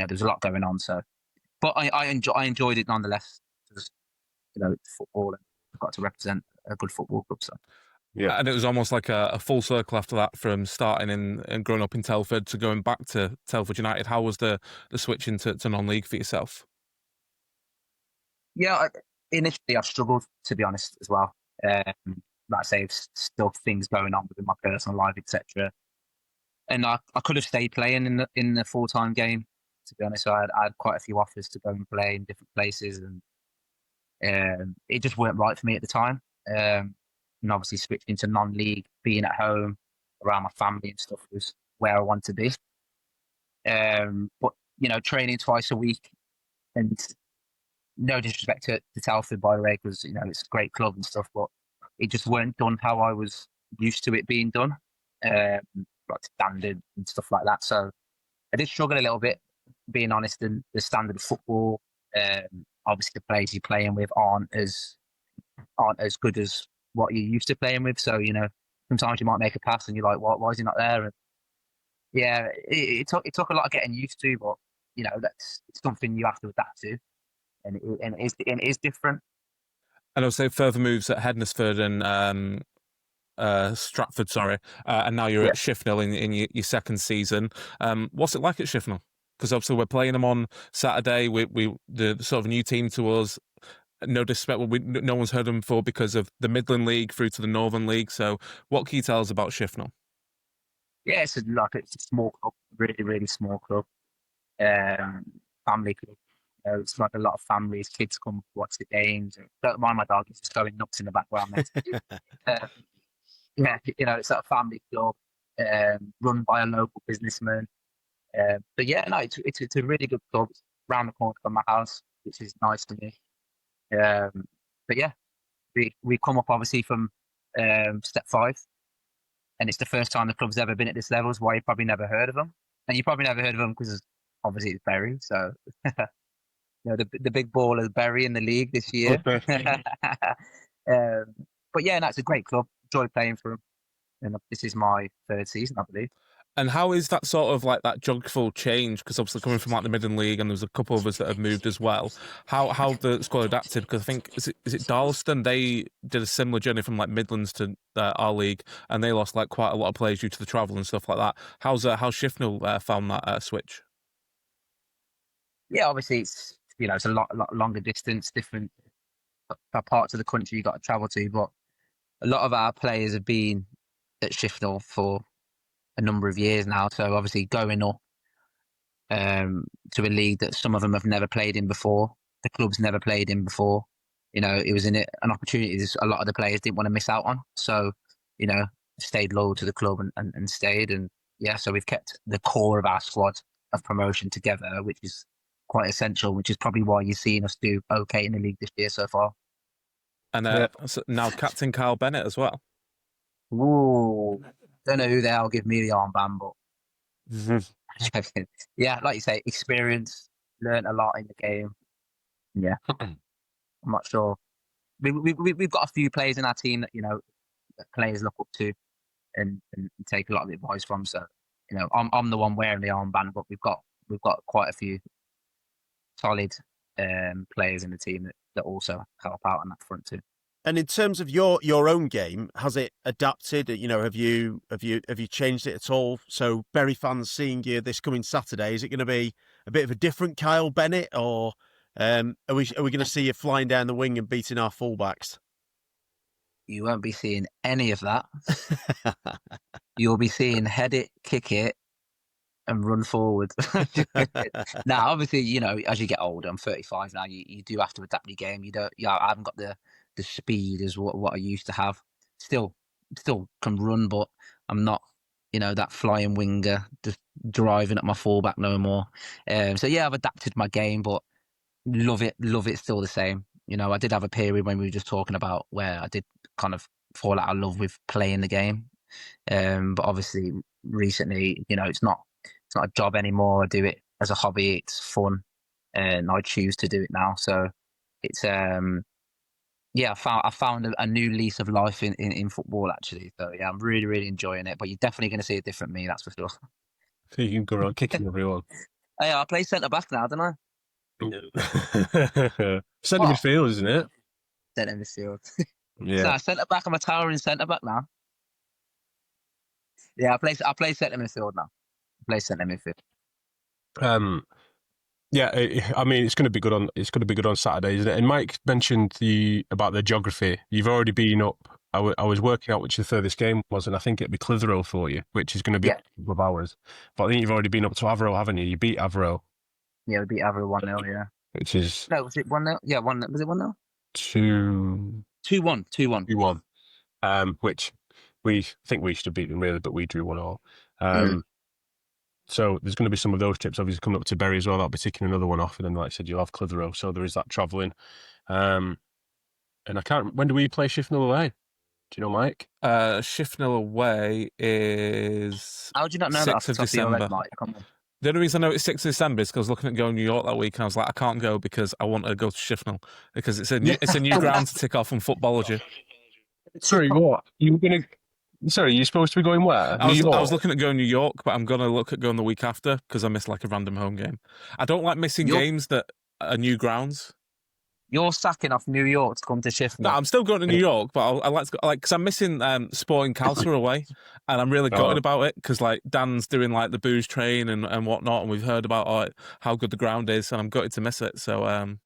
there's a lot going on. So, but I enjoyed it nonetheless. Just, it's football, and I've got to represent a good football club. So. Yeah. And it was almost like a full circle after that, from starting and growing up in Telford to going back to Telford United. How was the switch into non-league for yourself? Yeah, initially I struggled, to be honest, as well. Like I say, still things going on within my personal life, etc. And I could have stayed playing in the full-time game. To be honest, I had quite a few offers to go and play in different places, and it just weren't right for me at the time. And obviously switching into non-league, being at home around my family and stuff was where I want to be. But training twice a week, and no disrespect to Telford, by the way, because it's a great club and stuff, but it just weren't done how I was used to it being done, like standard and stuff like that. So I did struggle a little bit, being honest. In the standard of football, obviously the players you're playing with aren't as good as what you're used to playing with. So sometimes you might make a pass and you're like, why is he not there? And yeah, it took a lot of getting used to, but that's something you have to adapt to, and it is different. And I'll say further moves at Hednesford and Stratford, sorry, and now you're at Shiffnel in your second season. What's it like at Shiffnel? Because obviously we're playing them on Saturday. We the sort of new team to us. No disrespect, no one's heard them before because of the Midland League through to the Northern League. So, what can you tell us about Shiffnel? Yeah, it's a small club, really, really small club. Family club. It's like a lot of families, kids come watch the games. Don't mind my dog; he's just going nuts in the background. Yeah, it's a family club run by a local businessman. But yeah, no, it's a really good club. It's round the corner from my house, which is nice to me. But yeah, we come up obviously from step 5, and it's the first time the club's ever been at this level. Is why you probably never heard of them, and you probably never heard of them because obviously it's Bury. So the big ball is Bury in the league this year. But yeah, no, it's a great club. Enjoy playing for them, and this is my 3rd season, I believe. And how is that sort of like that geographical change? Because obviously coming from like the Midland League, and there's a couple of us that have moved as well. How the squad adapted? Because I think is it Darlaston? They did a similar journey from like Midlands to our league, and they lost like quite a lot of players due to the travel and stuff like that. How's Shiffnel found that switch? Yeah, obviously it's a lot longer distance, different parts of the country you got to travel to, but a lot of our players have been at Shiffnel for a number of years now. So obviously going up to a league that some of them have never played in before, the club's never played in before. It was an opportunity a lot of the players didn't want to miss out on. So, stayed loyal to the club and stayed. And yeah, so we've kept the core of our squad of promotion together, which is quite essential, which is probably why you're seeing us do okay in the league this year so far. And so now captain Kyle Bennett as well. Ooh, don't know who the hell give me the armband, but yeah, like you say, experience, learned a lot in the game. Yeah, I'm not sure. We've got a few players in our team that that players look up to and take a lot of advice from. So I'm the one wearing the armband, but we've got quite a few solid players in the team that also help out on that front too. And in terms of your own game, has it adapted? Have you changed it at all? So Bury fans seeing you this coming Saturday, is it going to be a bit of a different Kyle Bennett, or are we going to see you flying down the wing and beating our fullbacks? You won't be seeing any of that. You'll be seeing head it, kick it, and run forward. Now, obviously, as you get older, I'm 35 now. You do have to adapt your game. I haven't got the speed as what I used to have. Still can run, but I'm not that flying winger, just driving at my fullback no more. So yeah, I've adapted my game, but love it still the same. I did have a period when we were just talking about where I did kind of fall out of love with playing the game. But obviously recently, it's not a job anymore. I do it as a hobby. It's fun, and I choose to do it now. So it's I found a new lease of life in football actually. So yeah, I'm really, really enjoying it. But you're definitely going to see a different me, that's for sure. So you can go around kicking everyone. Hey, I play centre back now, don't I? Centre midfield, isn't it? Centre midfield. Yeah. So centre back. I'm a towering centre back now. Yeah, I play centre midfield now. I play centre midfield. Yeah, I mean it's going to be good on Saturday, isn't it? And Mike mentioned about the geography. You've already been up. I was working out which the furthest game was, and I think it'd be Clitheroe for you, which is going to be a couple of hours. But I think you've already been up to Averill, haven't you? You beat Averill. Yeah, we beat Averill 1-0. Yeah. Which is was it 1-0? Yeah, 1. Was it 1-0? 2-1. 2-1. Which we think we should have beaten really, but we drew 1-1. So there's going to be some of those trips obviously coming up to Bury as well. That'll be taking another one off, and then like I said, you'll have Clitheroe. So there is that travelling. And I can't. When do we play Shiffnal away? Do you know, Mike? Shiffnel away is. How do you not know 6th that? of December. Mike? Come on. The only reason I know it's 6th of December is because I was looking at going to New York that week, and I was like, I can't go because I want to go to Shiffnel because it's a new ground to tick off on Footballogy. Sorry, what? Sorry, you're supposed to be going where? I was looking at going to New York, but I'm going to look at going the week after because I missed like a random home game. I don't like missing games that are new grounds. You're sacking off New York to come to Shiffnel. No, I'm still going to New York, but I like to go, because I'm missing Sporting Calcer away, and I'm really gutted about it because like Dan's doing like the booze train and whatnot, and we've heard about how good the ground is, and I'm gutted to miss it. So.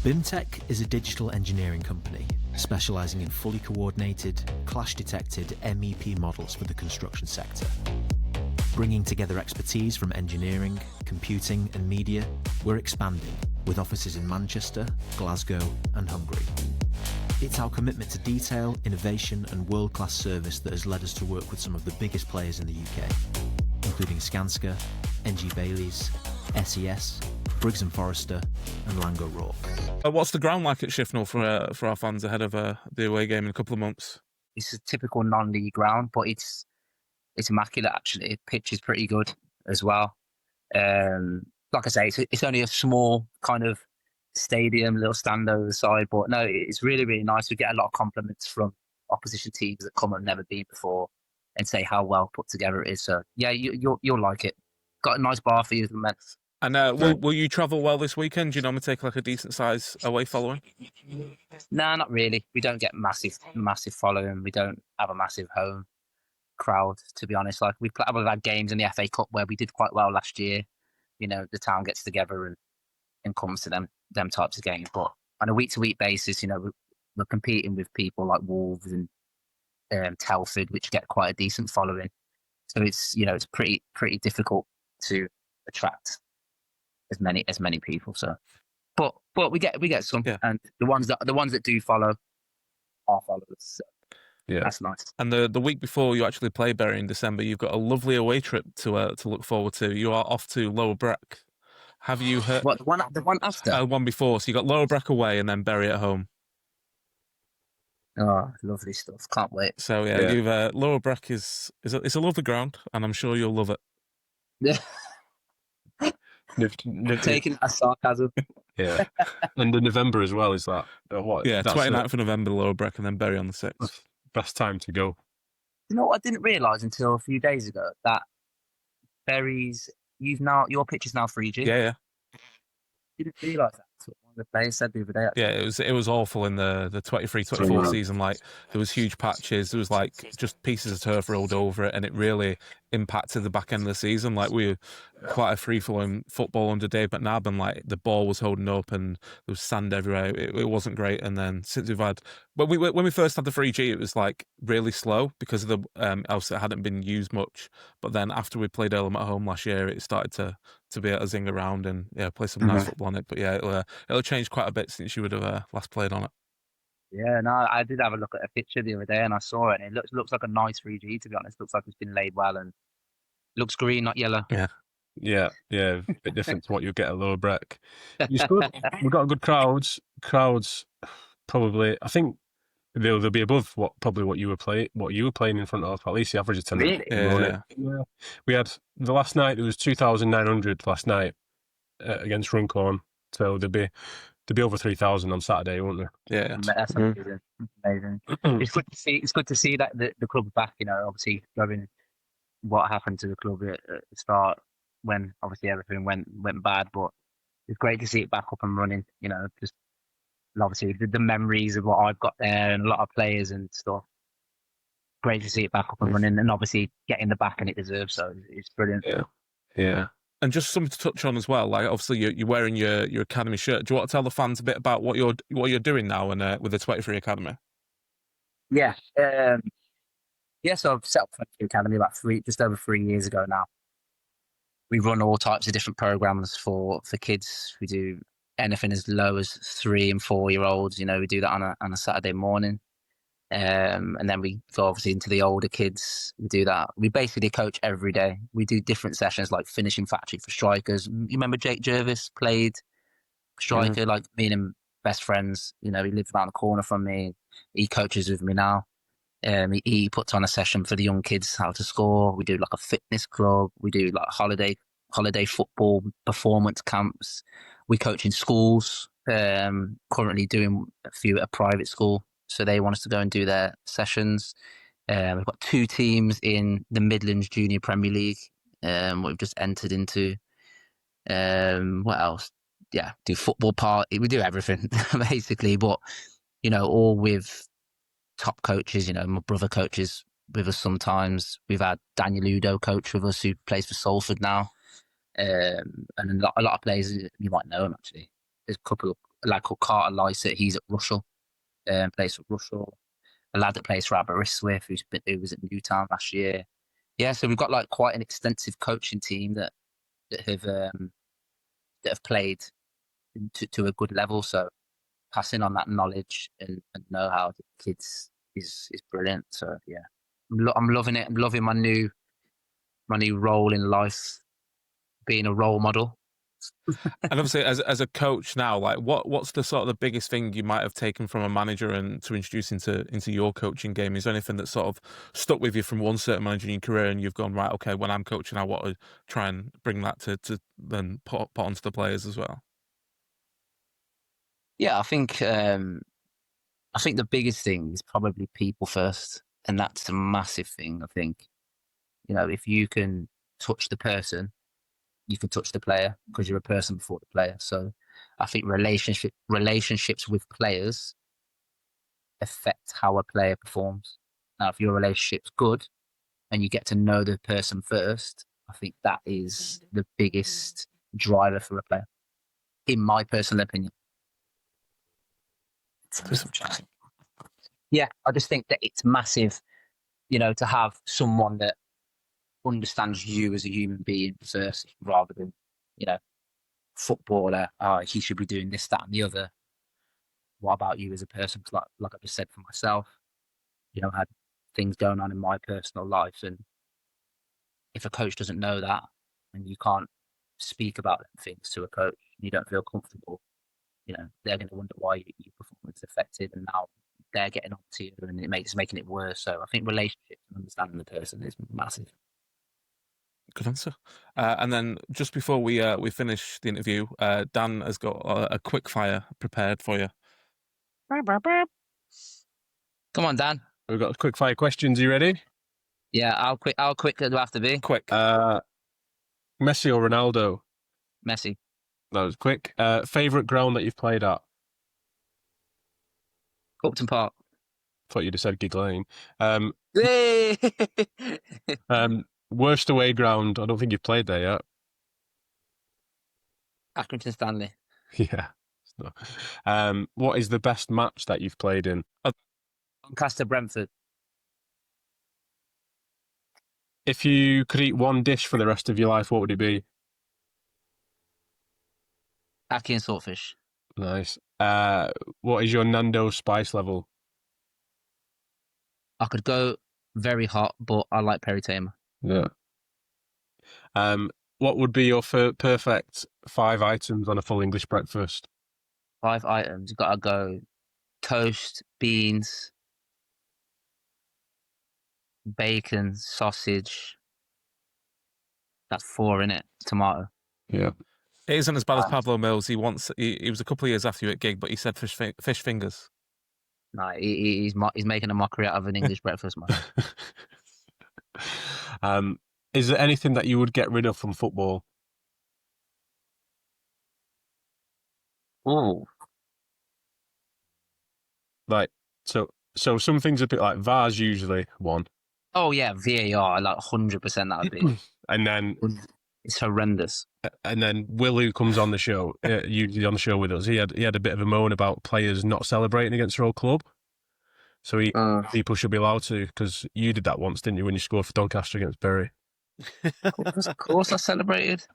BIMTech is a digital engineering company specialising in fully coordinated, clash-detected MEP models for the construction sector. Bringing together expertise from engineering, computing and media, we're expanding with offices in Manchester, Glasgow and Hungary. It's our commitment to detail, innovation and world-class service that has led us to work with some of the biggest players in the UK, including Skanska, NG Baileys, SES, Briggs & Forrester and Lang O'Rourke. What's the ground like at Shiffnel for our fans ahead of the away game in a couple of months? It's a typical non-league ground, but it's immaculate actually. The pitch is pretty good as well. Like I say, it's only a small kind of stadium, little stand over the side, but no, it's really, really nice. We get a lot of compliments from opposition teams that come and never been before and say how well put together it is. So yeah, you'll like it. Got a nice bar for you, the men. And will you travel well this weekend? Do you normally take like a decent size away following? Nah, not really. We don't get massive following. We don't have a massive home crowd, to be honest. Like we've had games in the FA Cup where we did quite well last year. The town gets together and comes to them types of games. But on a week-to-week basis, we're competing with people like Wolves and Telford, which get quite a decent following. So it's it's pretty difficult to attract as many people. So, but we get some, and the ones that do follow are followers. So yeah, that's nice. And the week before you actually play Bury in December, you've got a lovely away trip to look forward to. You are off to Lower Breck. Have you heard? What the one after? One before. So you got Lower Breck away and then Bury at home. Oh, lovely stuff! Can't wait. So yeah. You've Lower Breck it's a lovely ground, and I'm sure you'll love it. Yeah. Taking a sarcasm. Yeah. And the November as well, is that what? Yeah, 29th of November, Lower Breck, and then Bury on the 6th. Best time to go. You know what I didn't realise until a few days ago? That Bury's your pitch is now 3G. Yeah. Didn't realise that. That's what one of the players said the other day. Actually. Yeah, it was awful in the 23-24 season. Like there was huge patches. There was like just pieces of turf rolled over it, and it really impacted the back end of the season. Like quite a free-flowing football under Dave McNabb, and like the ball was holding up and there was sand everywhere. It wasn't great. And then since we've had when we first had the 3G, it was like really slow because of the obviously it hadn't been used much. But then after we played Earlham at home last year, it started to be able to zing around and play some nice football on it. But yeah, it'll change quite a bit since you would have last played on it. Yeah, no, I did have a look at a picture the other day and I saw it. And it looks like a nice 3G, to be honest. Looks like it's been laid well and looks green, not yellow. Yeah, a bit different to what you get at Lower Breck. It's good. We've got good crowds. Crowds probably, I think they'll be above what you were playing in front of. At least the average attendance. Really? Yeah. We had the last night. There was 2,900 last night against Runcorn. So there'll be over 3,000 on Saturday, won't there? Yeah, That's amazing. Amazing. It's good to see. It's good to see that the club's back. Obviously, loving what happened to the club at the start when obviously everything went bad, but it's great to see it back up and running. Just obviously the memories of what I've got there and a lot of players and stuff. Great to see it back up and running, and obviously getting the backing it deserves. So it's brilliant. Yeah. And just something to touch on as well. Like obviously you're wearing your academy shirt. Do you want to tell the fans a bit about what you're doing now and with the 23 Academy? Yeah. So I've set up the academy about just over 3 years ago now. We run all types of different programs for kids. We do anything as low as 3 and 4 year olds. We do that on a Saturday morning. And then we go obviously into the older kids. We do that. We basically coach every day. We do different sessions like finishing factory for strikers. You remember Jake Jervis played striker, like me and him, best friends. He lives around the corner from me. He coaches with me now. He puts on a session for the young kids how to score. We do like a fitness club. We do like holiday football performance camps. We coach in schools. Currently doing a few at a private school. So they want us to go and do their sessions. We've got 2 teams in the Midlands Junior Premier League. We've just entered into. What else? Yeah, do football party. We do everything basically, but all with top coaches. My brother coaches with us sometimes. We've had Daniel Udo coach with us, who plays for Salford now, and a lot of players you might know him actually. There's a couple of a lad called Carter Lysett. He's at Russell. Plays for Russell. A lad that plays for Aberystwyth, who was at Newtown last year. Yeah, so we've got like quite an extensive coaching team that have played to a good level. So passing on that knowledge and know-how to kids is brilliant. So yeah, I'm loving it. I'm loving my new role in life, being a role model. And obviously, as a coach now, like what's the sort of the biggest thing you might have taken from a manager and to introduce into your coaching game? Is there anything that sort of stuck with you from one certain manager in your career, and you've gone, right, okay, when I'm coaching, I want to try and bring that to then put onto the players as well? Yeah, I think the biggest thing is probably people first, and that's a massive thing. I think if you can touch the person, you can touch the player, because you're a person before the player. So I think relationships with players affect how a player performs. Now, if your relationship's good and you get to know the person first, I think that is the biggest driver for a player, in my personal opinion. Yeah, I just think that it's massive, to have someone that understands you as a human being first, rather than, footballer. He should be doing this, that, and the other. What about you as a person? Like I just said for myself, I had things going on in my personal life, and if a coach doesn't know that, and you can't speak about things to a coach, and you don't feel comfortable, they're going to wonder why your performance is affected, and now they're getting on to you, and it's making it worse. So I think relationships and understanding the person is massive. Good answer. And then just before we finish the interview, Dan has got a quick fire prepared for you. Come on, Dan. We've got quick fire questions. You ready? Yeah, how quick do I have to be? Quick. Messi or Ronaldo? Messi. That was quick. Favorite ground that you've played at? Upton Park. Thought you'd have said Gig Lane. Hey! Worst away ground? I don't think you've played there yet. Accrington Stanley. Yeah. What is the best match that you've played in? Doncaster Brentford. If you could eat one dish for the rest of your life, what would it be? Ackee and saltfish. Nice. What is your Nando's spice level? I could go very hot, but I like Peri Tamer. Yeah. What would be your perfect 5 items on a full English breakfast? 5 items. You gotta go toast, beans, bacon, sausage. That's 4 in it. Tomato. Yeah. It isn't as bad as Pablo Mills. He was a couple of years after you at gig, but he said fish fingers. No, he's making a mockery out of an English breakfast, man. Is there anything that you would get rid of from football? Oh, Like, so some things a bit like VAR's usually one, oh yeah, VAR. Like 100% that would be. and then It's horrendous. Will, who comes on the show, usually on the show with us, he had a bit of a moan about players not celebrating against their old club. So people should be allowed to, because you did that once, didn't you, when you scored for Doncaster against Bury? Of course I celebrated.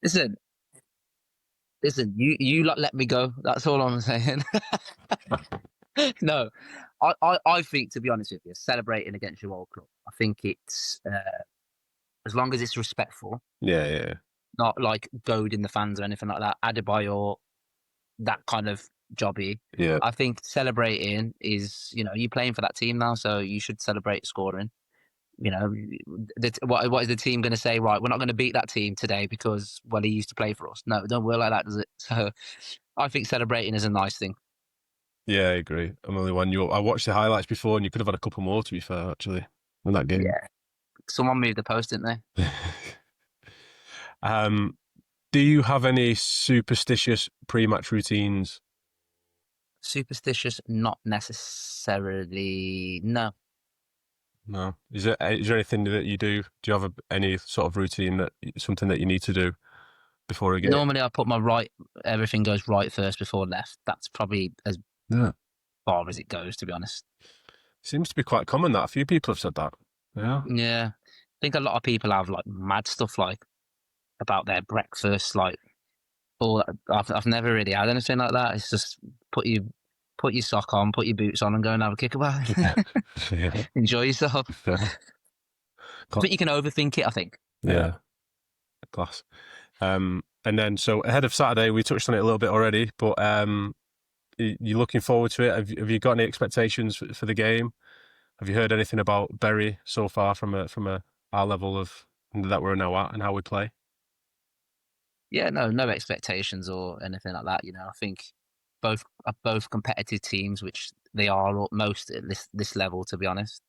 Listen, you lot let me go. That's all I'm saying. No, I think, to be honest with you, celebrating against your old club, I think it's as long as it's respectful. Yeah. Not like goading the fans or anything like that. Adebayor, that kind of jobby. Yeah. I think celebrating is, you're playing for that team now, so you should celebrate scoring. What is the team going to say? Right, we're not going to beat that team today because, well, he used to play for us. No, it don't work like that, does it? So I think celebrating is a nice thing. Yeah, I agree. I'm only one. I watched the highlights before, and you could have had a couple more, to be fair, actually, in that game. Yeah. Someone moved the post, didn't they? Do you have any superstitious pre-match routines? Superstitious, not necessarily. No. No. Is there anything that you do? Do you have any sort of routine, something that you need to do before a game? Normally, I put everything goes right first before left. That's probably as far as it goes, to be honest. Seems to be quite common that a few people have said that. Yeah. Yeah. I think a lot of people have like mad stuff like about their breakfast, like all that. I've never really had anything like that. It's just put your sock on, put your boots on, and go and have a kickabout. Yeah. Enjoy yourself. Yeah. But you can overthink it, I think. Yeah. Class. And then, so ahead of Saturday, we touched on it a little bit already, but you're looking forward to it. Have you got any expectations for the game? Have you heard anything about Bury so far from our level of that we're now at and how we play? Yeah, no expectations or anything like that. I think both competitive teams, which they are most at this level, to be honest.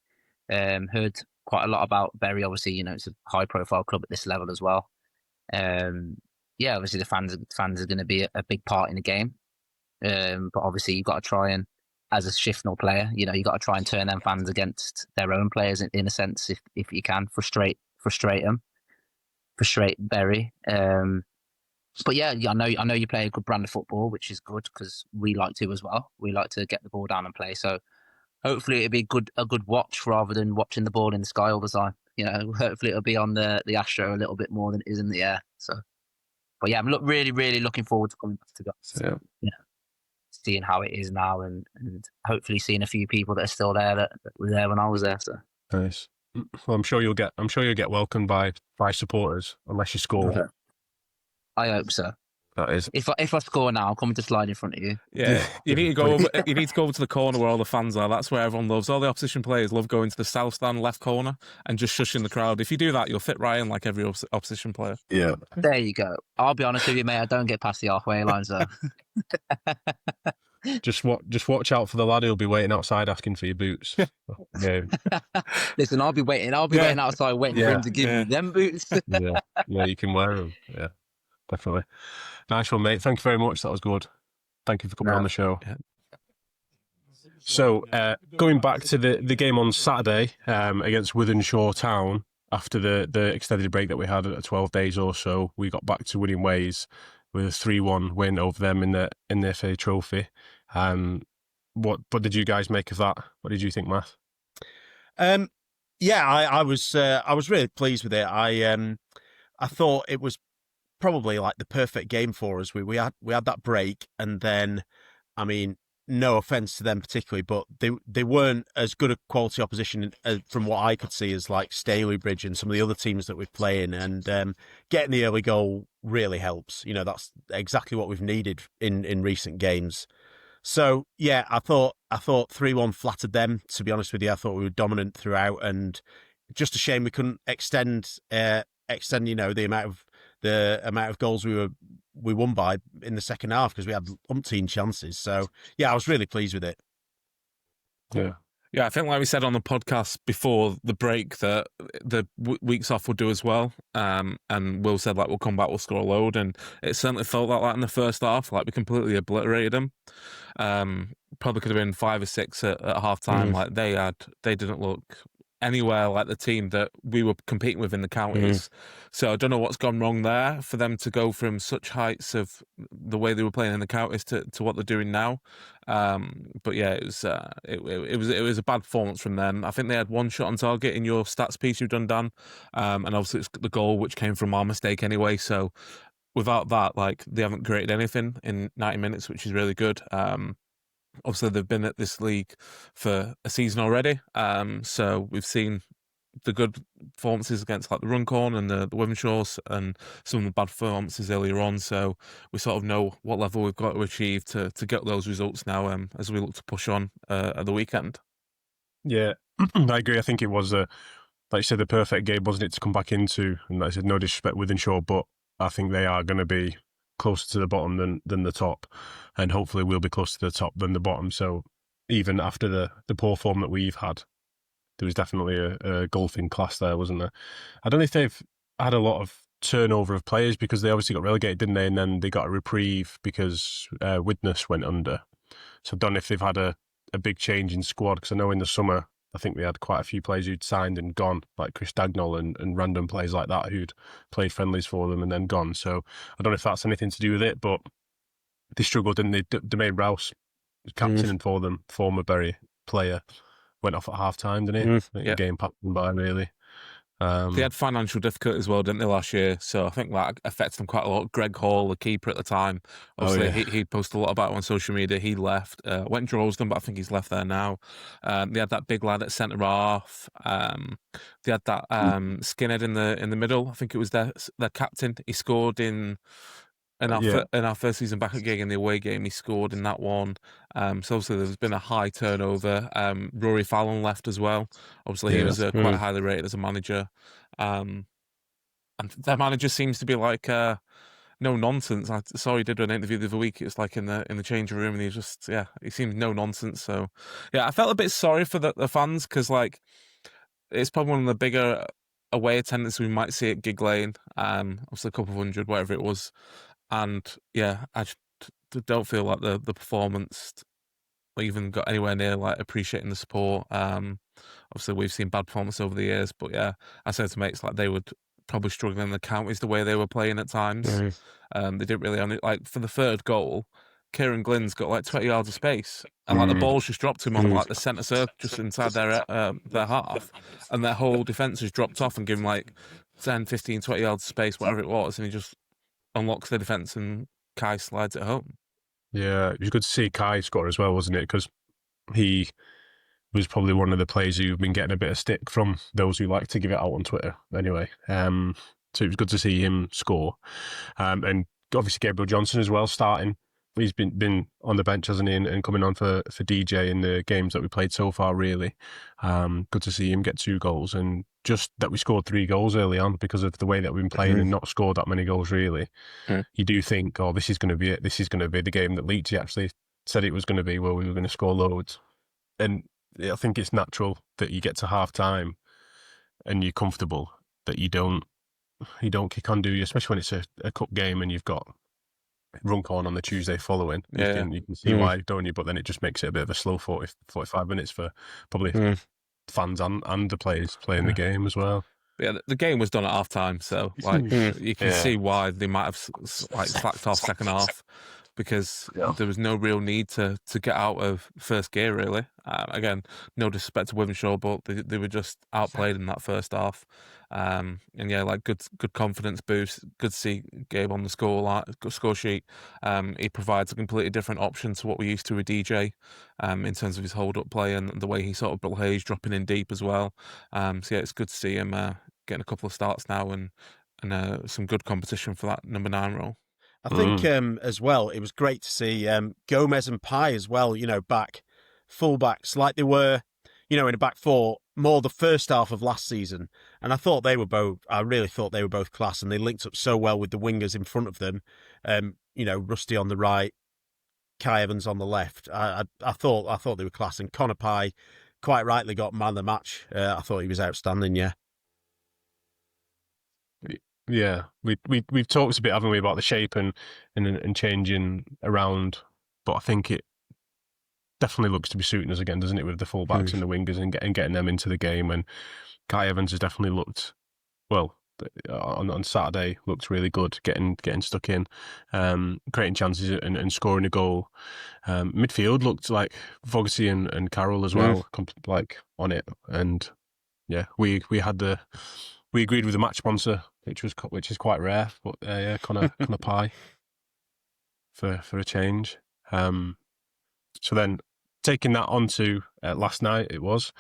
Heard quite a lot about Bury. Obviously, it's a high profile club at this level as well. Obviously the fans are going to be a big part in the game. But obviously you've got to try and, as a Shiffnal player, you've got to try and turn them fans against their own players in a sense, if you can, frustrate them, frustrate Bury. But yeah, I know you play a good brand of football, which is good because we like to as well. We like to get the ball down and play. So hopefully it'll be a good watch rather than watching the ball in the sky all the time. Hopefully it'll be on the Astro a little bit more than it is in the air. So, but yeah, I'm really, really looking forward to coming back to guys. Yeah. Seeing how it is now and hopefully seeing a few people that are still there that were there when I was there. So nice. Well, I'm sure you'll get welcomed by supporters unless you score. Okay. I hope so. That is. If I score now, I'm coming to slide in front of you. Yeah, you need to go over. You need to go over to the corner where all the fans are. That's where everyone loves. All the opposition players love going to the south stand, left corner, and just shushing the crowd. If you do that, you'll fit right in like every opposition player. Yeah. There you go. I'll be honest with you, mate. I don't get past the halfway line, so. Just watch out for the lad who'll be waiting outside asking for your boots. Yeah. Listen, I'll be waiting outside waiting for him to give me them boots. Yeah, you can wear them. Yeah, definitely. Nice one, mate. Thank you very much. That was good. Thank you for coming on the show. Yeah. So, going back to the game on Saturday against Shiffnel Town, after the extended break that we had at 12 days or so, we got back to winning ways. with a 3-1 win over them in the FA Trophy. What did you guys make of that? What did you think, Matt? Yeah, I was really pleased with it. I thought it was probably like the perfect game for us. We had that break, and then, I mean, no offense to them particularly, but they weren't as good a quality opposition from what I could see as like Stalybridge and some of the other teams that we're playing. And getting the early goal really helps. You know, that's exactly what we've needed in recent games. So yeah, I thought 3-1 flattered them. To be honest with you, I thought we were dominant throughout, and just a shame we couldn't extend. You know, the amount of goals we won by in the second half, because we had umpteen chances. So yeah, I was really pleased with it. Yeah, I think like we said on the podcast before the break that the weeks off will do as well. And Will said like we'll come back, we'll score a load, and it certainly felt like that in the first half. Like we completely obliterated them. Probably could have been 5 or 6 at half time. Like they didn't look anywhere like the team that we were competing with in the counties. So I don't know what's gone wrong there for them to go from such heights of the way they were playing in the counties to what they're doing now. But yeah, it was a bad performance from them. I think they had 1 shot on target in your stats piece you've done, Dan, and obviously it's the goal which came from our mistake anyway. So without that, like they haven't created anything in 90 minutes, which is really good. Obviously, they've been at this league for a season already, so we've seen the good performances against like the Runcorn and the Wivenshaws, and some of the bad performances earlier on. So we sort of know what level we've got to achieve to get those results now, as we look to push on at the weekend. Yeah, I agree. I think it was like you said, the perfect game, wasn't it, to come back into? And like I said, no disrespect Withenshaw, but I think they are going to be closer to the bottom than the top, and hopefully we'll be closer to the top than the bottom. So even after the poor form that we've had, there was definitely a golfing class there, wasn't there? I don't know if they've had a lot of turnover of players, because they obviously got relegated, didn't they? And then they got a reprieve because Widnes went under. So I don't know if they've had a big change in squad, because I know in the summer I think they had quite a few players who'd signed and gone, like Chris Dagnall and random players like that who'd played friendlies for them and then gone. So I don't know if that's anything to do with it, but they struggled, didn't they? Domain Rouse, captain for them, former Bury player, went off at half time, didn't he? The game passed them by, really. They had financial difficulty as well, didn't they, last year? So I think that affected them quite a lot. Greg Hall, the keeper at the time, obviously he posted a lot about it on social media. He left, went and Droylsden, but I think he's left there now. They had that big lad at centre half. They had that skinhead in the middle. I think it was their captain. He scored in our first season back at Gig in the away game. He scored in that one. So obviously there's been a high turnover. Rory Fallon left as well. Obviously he was quite highly rated as a manager. And their manager seems to be like no nonsense. I saw he did an interview the other week. It was like in the change room, and he seemed no nonsense. So yeah, I felt a bit sorry for the fans, because like it's probably one of the bigger away attendance we might see at Gig Lane. Obviously a couple of hundred, whatever it was. And yeah, I just don't feel like the performance even got anywhere near like appreciating the support. Obviously we've seen bad performance over the years, but yeah, I said to mates like they would probably struggle in the counties the way they were playing at times. They didn't really own it. Like for the third goal, Kieran Glynn's got like 20 yards of space, and like the ball's just dropped to him on like the centre circle, just inside their half, and their whole defence has dropped off and given like 10, 15, 20 yards of space, whatever it was, and he just unlocks the defence and Kai slides it home. Yeah, it was good to see Kai score as well, wasn't it? Because he was probably one of the players who've been getting a bit of stick from those who like to give it out on Twitter anyway. So it was good to see him score. And obviously Gabriel Johnson as well starting. He's been on the bench, hasn't he, and coming on for DJ in the games that we played so far, really. Good to see him get 2 goals, and just that we scored 3 goals early on because of the way that we've been playing and not scored that many goals, really. You do think, oh, this is going to be it. This is going to be the game that Leeds actually said it was going to be, where we were going to score loads. And I think it's natural that you get to half time and you're comfortable, that you don't kick on, do you? Especially when it's a cup game and you've got Runcorn on the Tuesday following. You can see why, don't you? But then it just makes it a bit of a slow 45 minutes for probably fans and the players playing the game as well. But yeah, the game was done at half time, so like you can see why they might have like slacked off second half, because there was no real need to get out of first gear really. Again, no disrespect to Wivenshaw, but they were just outplayed in that first half. And yeah, like good confidence boost. Good to see Gabe on the score sheet. He provides a completely different option to what we're used to with DJ, in terms of his hold up play and the way he sort of behaves, dropping in deep as well. So yeah, it's good to see him getting a couple of starts now and some good competition for that number 9 role. I think as well, it was great to see Gomez and Pai as well, back full-backs like they were, in a back four more the first half of last season. And I really thought they were both class, and they linked up so well with the wingers in front of them. Rusty on the right, Kai Evans on the left. I thought they were class, and Connor Pai quite rightly got man of the match. I thought he was outstanding, yeah. Yeah, we've talked a bit, haven't we, about the shape and changing around, but I think it definitely looks to be suiting us again, doesn't it, with the fullbacks and the wingers and getting them into the game. And Kai Evans has definitely looked well on Saturday. Looked really good, getting stuck in, creating chances and scoring a goal. Midfield looked like Fogarty and Carroll as well, like on it. And yeah, we agreed with the match sponsor, which is quite rare. But yeah, Connor Pai for a change. So then taking that on to last night, it was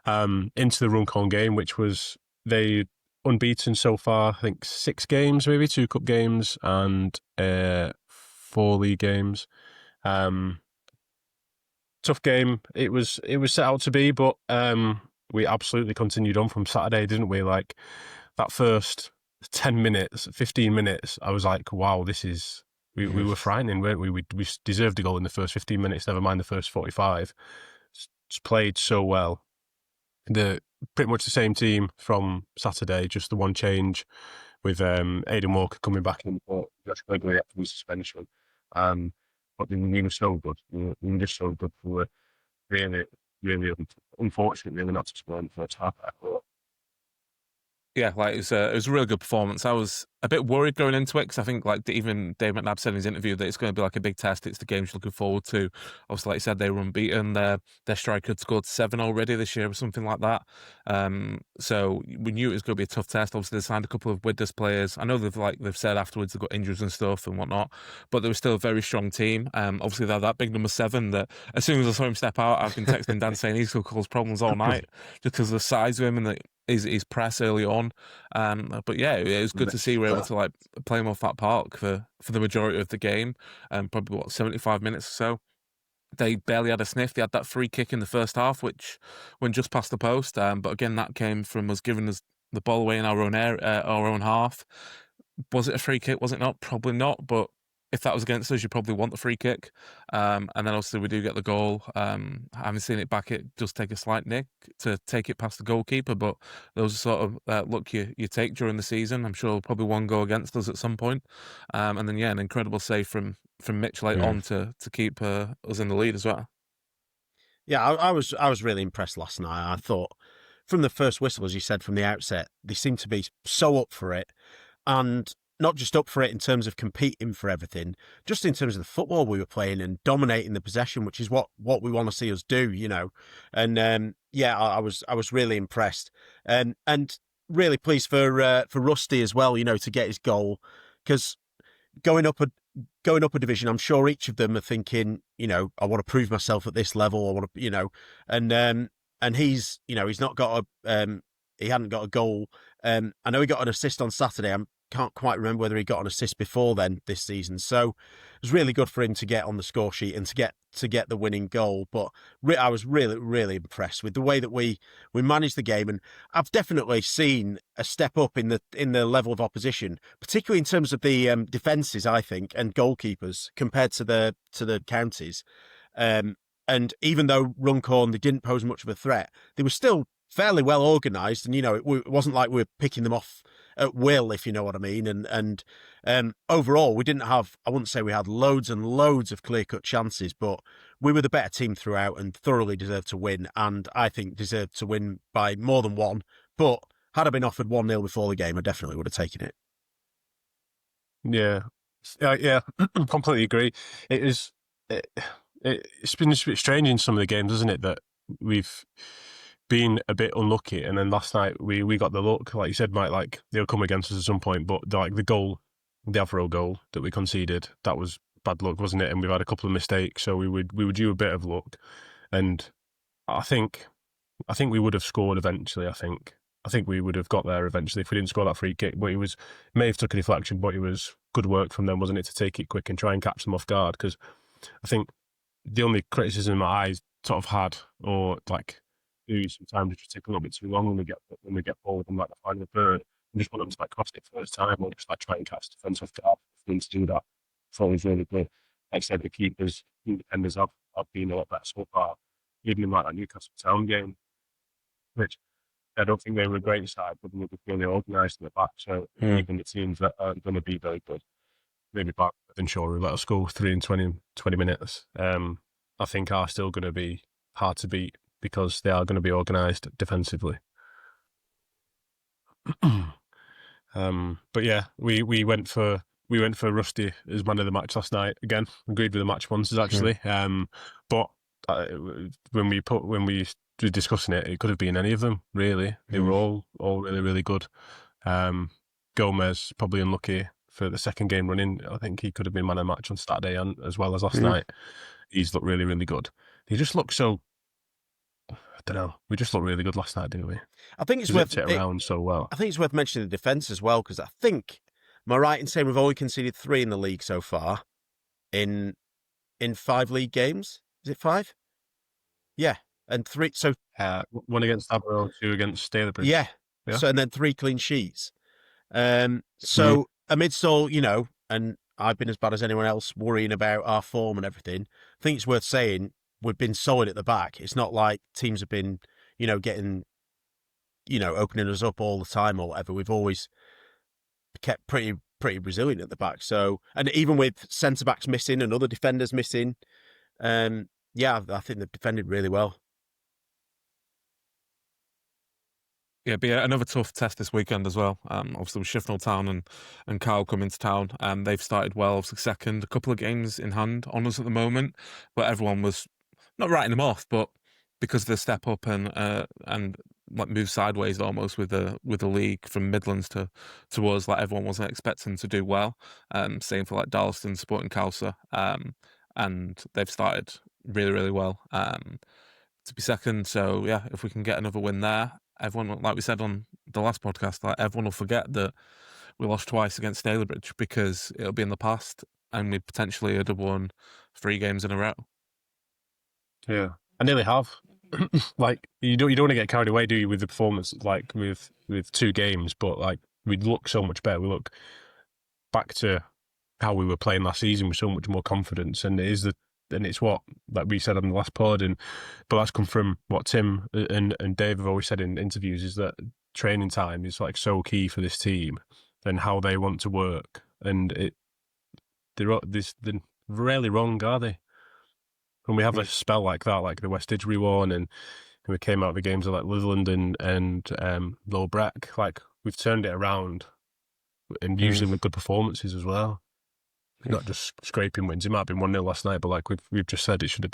into the Runcorn game, which was they unbeaten so far. I think 6 games, maybe 2 cup games and 4 league games. Tough game. It was set out to be, but we absolutely continued on from Saturday, didn't we? Like that first 10 minutes, 15 minutes, I was like, wow, this is. We were frightening, weren't we? We deserved a goal in the first 15 minutes, never mind the first 45. Just played so well. Pretty much the same team from Saturday, just the one change with Aidan Walker coming back in, but Josh Gregory after his suspension. But we were so good. We were just so good. We were really, really unfortunate, really, not to score in the first half. I thought. Yeah, like it was a really good performance. I was a bit worried going into it because I think like even Dave McNabb said in his interview that it's going to be like a big test. It's the game he's looking forward to. Obviously, like you said, they were unbeaten. Their striker had scored 7 already this year or something like that. So we knew it was going to be a tough test. Obviously, they signed a couple of Widnes players. I know they've said afterwards they've got injuries and stuff and whatnot, but they were still a very strong team. Obviously, they're that big number 7 that as soon as I saw him step out, I've been texting Dan saying he's going to cause problems all night just because of the size of him and his press early on. But yeah, it was good to see we're able to like play him off that park for the majority of the game. Probably 75 minutes or so. They barely had a sniff. They had that free kick in the first half, which went just past the post. But again, that came from us giving us the ball away in our own half. Was it a free kick? Was it not? Probably not. But if that was against us, you probably want the free kick. And then obviously we do get the goal. Having seen it back, it does take a slight nick to take it past the goalkeeper, but those are sort of luck you take during the season. I'm sure probably one go against us at some point. And then yeah, an incredible save from Mitch late on to keep us in the lead as well. Yeah, I was really impressed last night. I thought from the first whistle, as you said from the outset, they seemed to be so up for it, and not just up for it in terms of competing for everything, just in terms of the football we were playing and dominating the possession, which is what we want to see us do, And yeah, I was really impressed, and really pleased for Rusty as well, to get his goal, because going up a division, I'm sure each of them are thinking, I want to prove myself at this level. I want to, and he's not got he hadn't got a goal. I know he got an assist on Saturday. Can't quite remember whether he got an assist before then this season. So it was really good for him to get on the score sheet and to get the winning goal. But I was really, really impressed with the way that we managed the game, and I've definitely seen a step up in the level of opposition, particularly in terms of the defences, I think, and goalkeepers compared to the counties. And even though Runcorn, they didn't pose much of a threat, they were still fairly well organised, and it wasn't like we were picking them off at will, if you know what I mean. And overall, we didn't have, I wouldn't say we had loads and loads of clear-cut chances, but we were the better team throughout and thoroughly deserved to win, and I think deserved to win by more than one. But Had I been offered 1-0 before the game, I definitely would have taken it. Yeah, yeah, completely agree. It is. It's been just a bit strange in some of the games, hasn't it? That we've been a bit unlucky, and then last night we got the luck, like you said, Mike. Like they'll come against us at some point, but like the Avro goal that we conceded, that was bad luck, wasn't it? And we've had a couple of mistakes, so we were due a bit of luck, and I think we would have scored eventually. I think we would have got there eventually if we didn't score that free kick. But may have took a deflection, but it was good work from them, wasn't it, to take it quick and try and catch them off guard? Because I think the only criticism I sort of had, or like, sometimes it just take a little bit too long when we get forward in like the final third. We just want them to like cross it first time, or just like try and catch defence off guard. For them to do that, it's always really good. Like I said, the defenders have been a lot better so far, even in like that Newcastle Town game, which I don't think they were a great side, but they were really organised in the back. So even the teams that aren't going to be very good, maybe back than sure who let us go 3 in 20 minutes, I think are still going to be hard to beat because they are going to be organised defensively. But yeah, we went for Rusty as man of the match last night. Again, agreed with the match sponsors actually. But when we were discussing it, it could have been any of them really. They were all really, really good. Gomez probably unlucky for the second game running. I think he could have been man of the match on Saturday and as well as last night. He's looked really, really good. He just looked so. I don't know. We just looked really good last night, didn't we? I think it's worth it around so well. I think it's worth mentioning the defence as well, because I think, am I right in saying we've only conceded 3 in the league so far in 5 league games? Is it 5? Yeah, and 3. So 1 against Aberystwyth, 2 against Stalybridge. Yeah. So and then 3 clean sheets. So amidst all, and I've been as bad as anyone else worrying about our form and everything, I think it's worth saying we've been solid at the back. It's not like teams have been, getting, opening us up all the time or whatever. We've always kept pretty resilient at the back. So, and even with centre backs missing and other defenders missing, I think they've defended really well. Yeah, be another tough test this weekend as well. Obviously with Shiffnal Town and Kyle coming to town. They've started well, obviously second, a couple of games in hand on us at the moment, but everyone was not writing them off, but because of the step up and like move sideways almost with the league from Midlands to us, like everyone wasn't expecting to do well. Same for like Darlaston, Sporting Cowser, and they've started really, really well to be second. So yeah, if we can get another win there, everyone, like we said on the last podcast, like everyone will forget that we lost twice against Stalybridge because it'll be in the past and we potentially had won 3 games in a row. Yeah, I nearly have. Like you don't want to get carried away, do you, with the performance? Like with 2 games, but like we look so much better. We look back to how we were playing last season with so much more confidence, and it's what, like we said on the last pod, but that's come from what Tim and Dave have always said in interviews, is that training time is like so key for this team and how they want to work, and they're rarely wrong, are they? When we have a spell like that, like the West Idgery one, and we came out of the games of like Litherland and Low Breck, like we've turned it around, and usually with good performances as well. Not just scraping wins. It might have been 1-0 last night, but like we've just said, it should have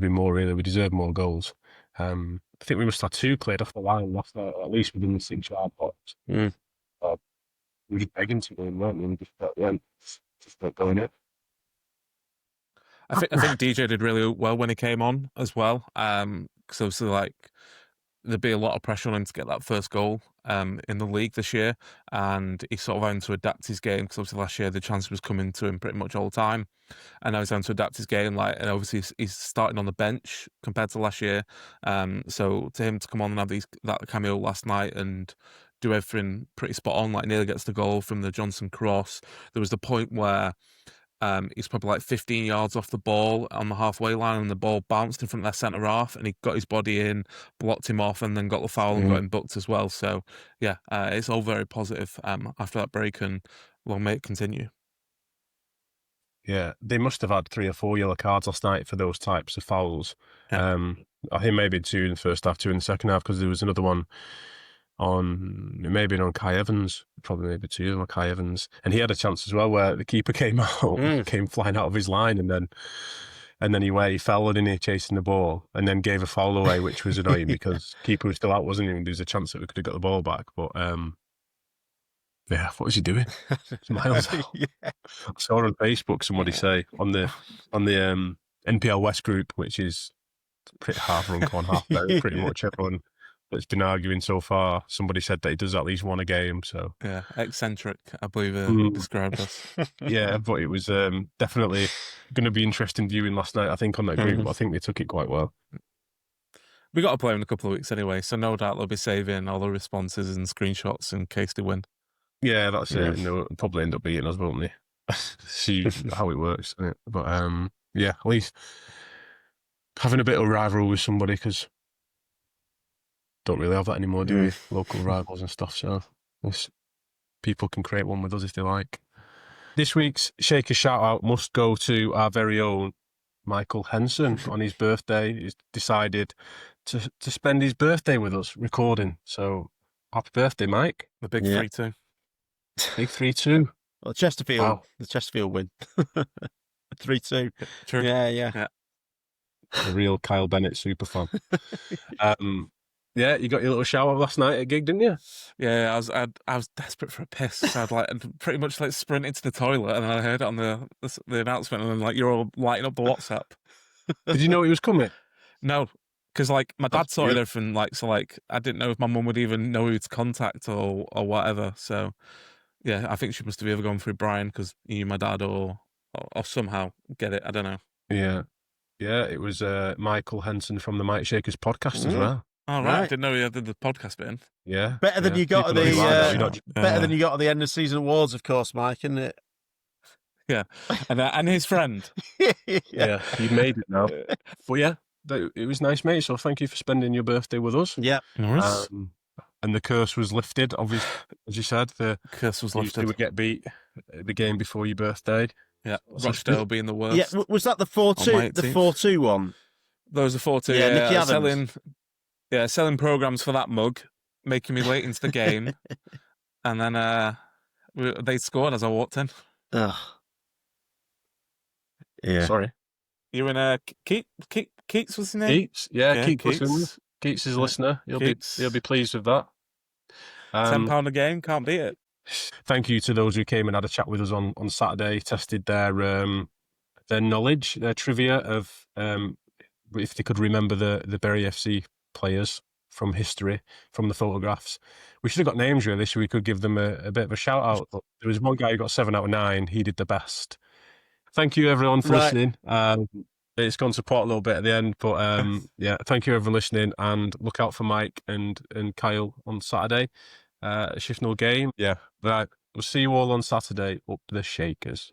been more. Really, we deserve more goals. I think we must have 2 cleared off the line last night, at least within the 6-yard box. We were just begging to go in, weren't we? And just not going in. I think DJ did really well when he came on as well. So obviously, like, there'd be a lot of pressure on him to get that first goal in the league this year, and he's sort of having to adapt his game because obviously last year the chance was coming to him pretty much all the time, and now he's having to adapt his game. Like, and obviously he's starting on the bench compared to last year. So to him to come on and have that cameo last night and do everything pretty spot on, like nearly gets the goal from the Johnson cross. There was the point where he's probably like 15 yards off the ball on the halfway line, and the ball bounced in front of their centre half, and he got his body in, blocked him off, and then got the foul and got him booked as well. So yeah, it's all very positive after that break, and long may it continue. Yeah, they must have had 3 or 4 yellow cards last night for those types of fouls. Yeah. I think maybe 2 in the first half, 2 in the second half, because there was another one it may have been on Kai Evans, probably maybe 2 on Kai Evans, and he had a chance as well where the keeper came out, came flying out of his line, and then he fell, didn't he, chasing the ball, and then gave a foul away, which was annoying because keeper was still out, wasn't he? And there was a chance that we could have got the ball back, but yeah, what was he doing? Miles out. Yeah. I saw on Facebook somebody say on the NPL West group, which is pretty half Runcorn, half Bury, pretty much everyone that's been arguing so far. Somebody said that he does at least one a game. So Yeah, eccentric, I believe described us. yeah, but it was definitely going to be interesting viewing last night, I think, on that group. But I think they took it quite well. We got to play in a couple of weeks anyway, so no doubt they'll be saving all the responses and screenshots in case they win. Yeah, that's it. And they'll probably end up beating us, won't they? See how it works. Isn't it? But yeah, at least having a bit of rivalry with somebody, because don't really have that anymore, do we? Local rivals and stuff. So people can create one with us if they like. This week's Shaker shout out must go to our very own Michael Henson. On his birthday, he's decided to spend his birthday with us recording. So happy birthday, Mike. The big 3-2. Big 3-2. Well, Chesterfield, Wow. the Chesterfield win. 3-2. True. Yeah. A real Kyle Bennett super fan. Yeah, you got your little shower last night at a gig, didn't you? Yeah, I was desperate for a piss. So I'd pretty much sprint into the toilet, and then I heard it on the announcement, and then you're all lighting up the WhatsApp. Did you know he was coming? No, because my dad sorted everything. I didn't know if my mum would even know who to contact or whatever. So yeah, I think she must have either gone through Brian because he knew my dad, or somehow get it. I don't know. Yeah, it was Michael Henson from the Mighty Shakers podcast as well. Oh right, I didn't know he had the podcast bit in. Yeah, Better than you got at People know who you are, the better than you got at the end of season awards, of course, Mike, isn't it? Yeah, and his friend. Yeah, he made it now. But yeah, it was nice, mate. So thank you for spending your birthday with us. Yeah. And the curse was lifted, obviously, as you said. The curse was lifted. You would get beat at the game before your birthday. Yeah, Rochdale being the worst. Yeah, was that the 4-2? The 4-2 one. Those are 4-2. Yeah, Nicky Adams. Selling programs for that mug, making me late into the game, and then they scored as I walked in. Ugh. Yeah. Sorry. You in Keats was his name? Keats, yeah, Keats. Keats. Keats is a listener. He'll be pleased with that. £10 a game, can't beat it. Thank you to those who came and had a chat with us on Saturday, tested their knowledge, their trivia of if they could remember the Bury FC players from history, from the photographs. We should have got names really, so we could give them a bit of a shout out. But there was one guy who got 7 out of 9. He did the best. Thank you everyone for listening. It's gone to pot a little bit at the end, but yeah, thank you everyone listening, and look out for Mike and Kyle on Saturday. Shiftnal game. Yeah. Right. We'll see you all on Saturday. Up the Shakers.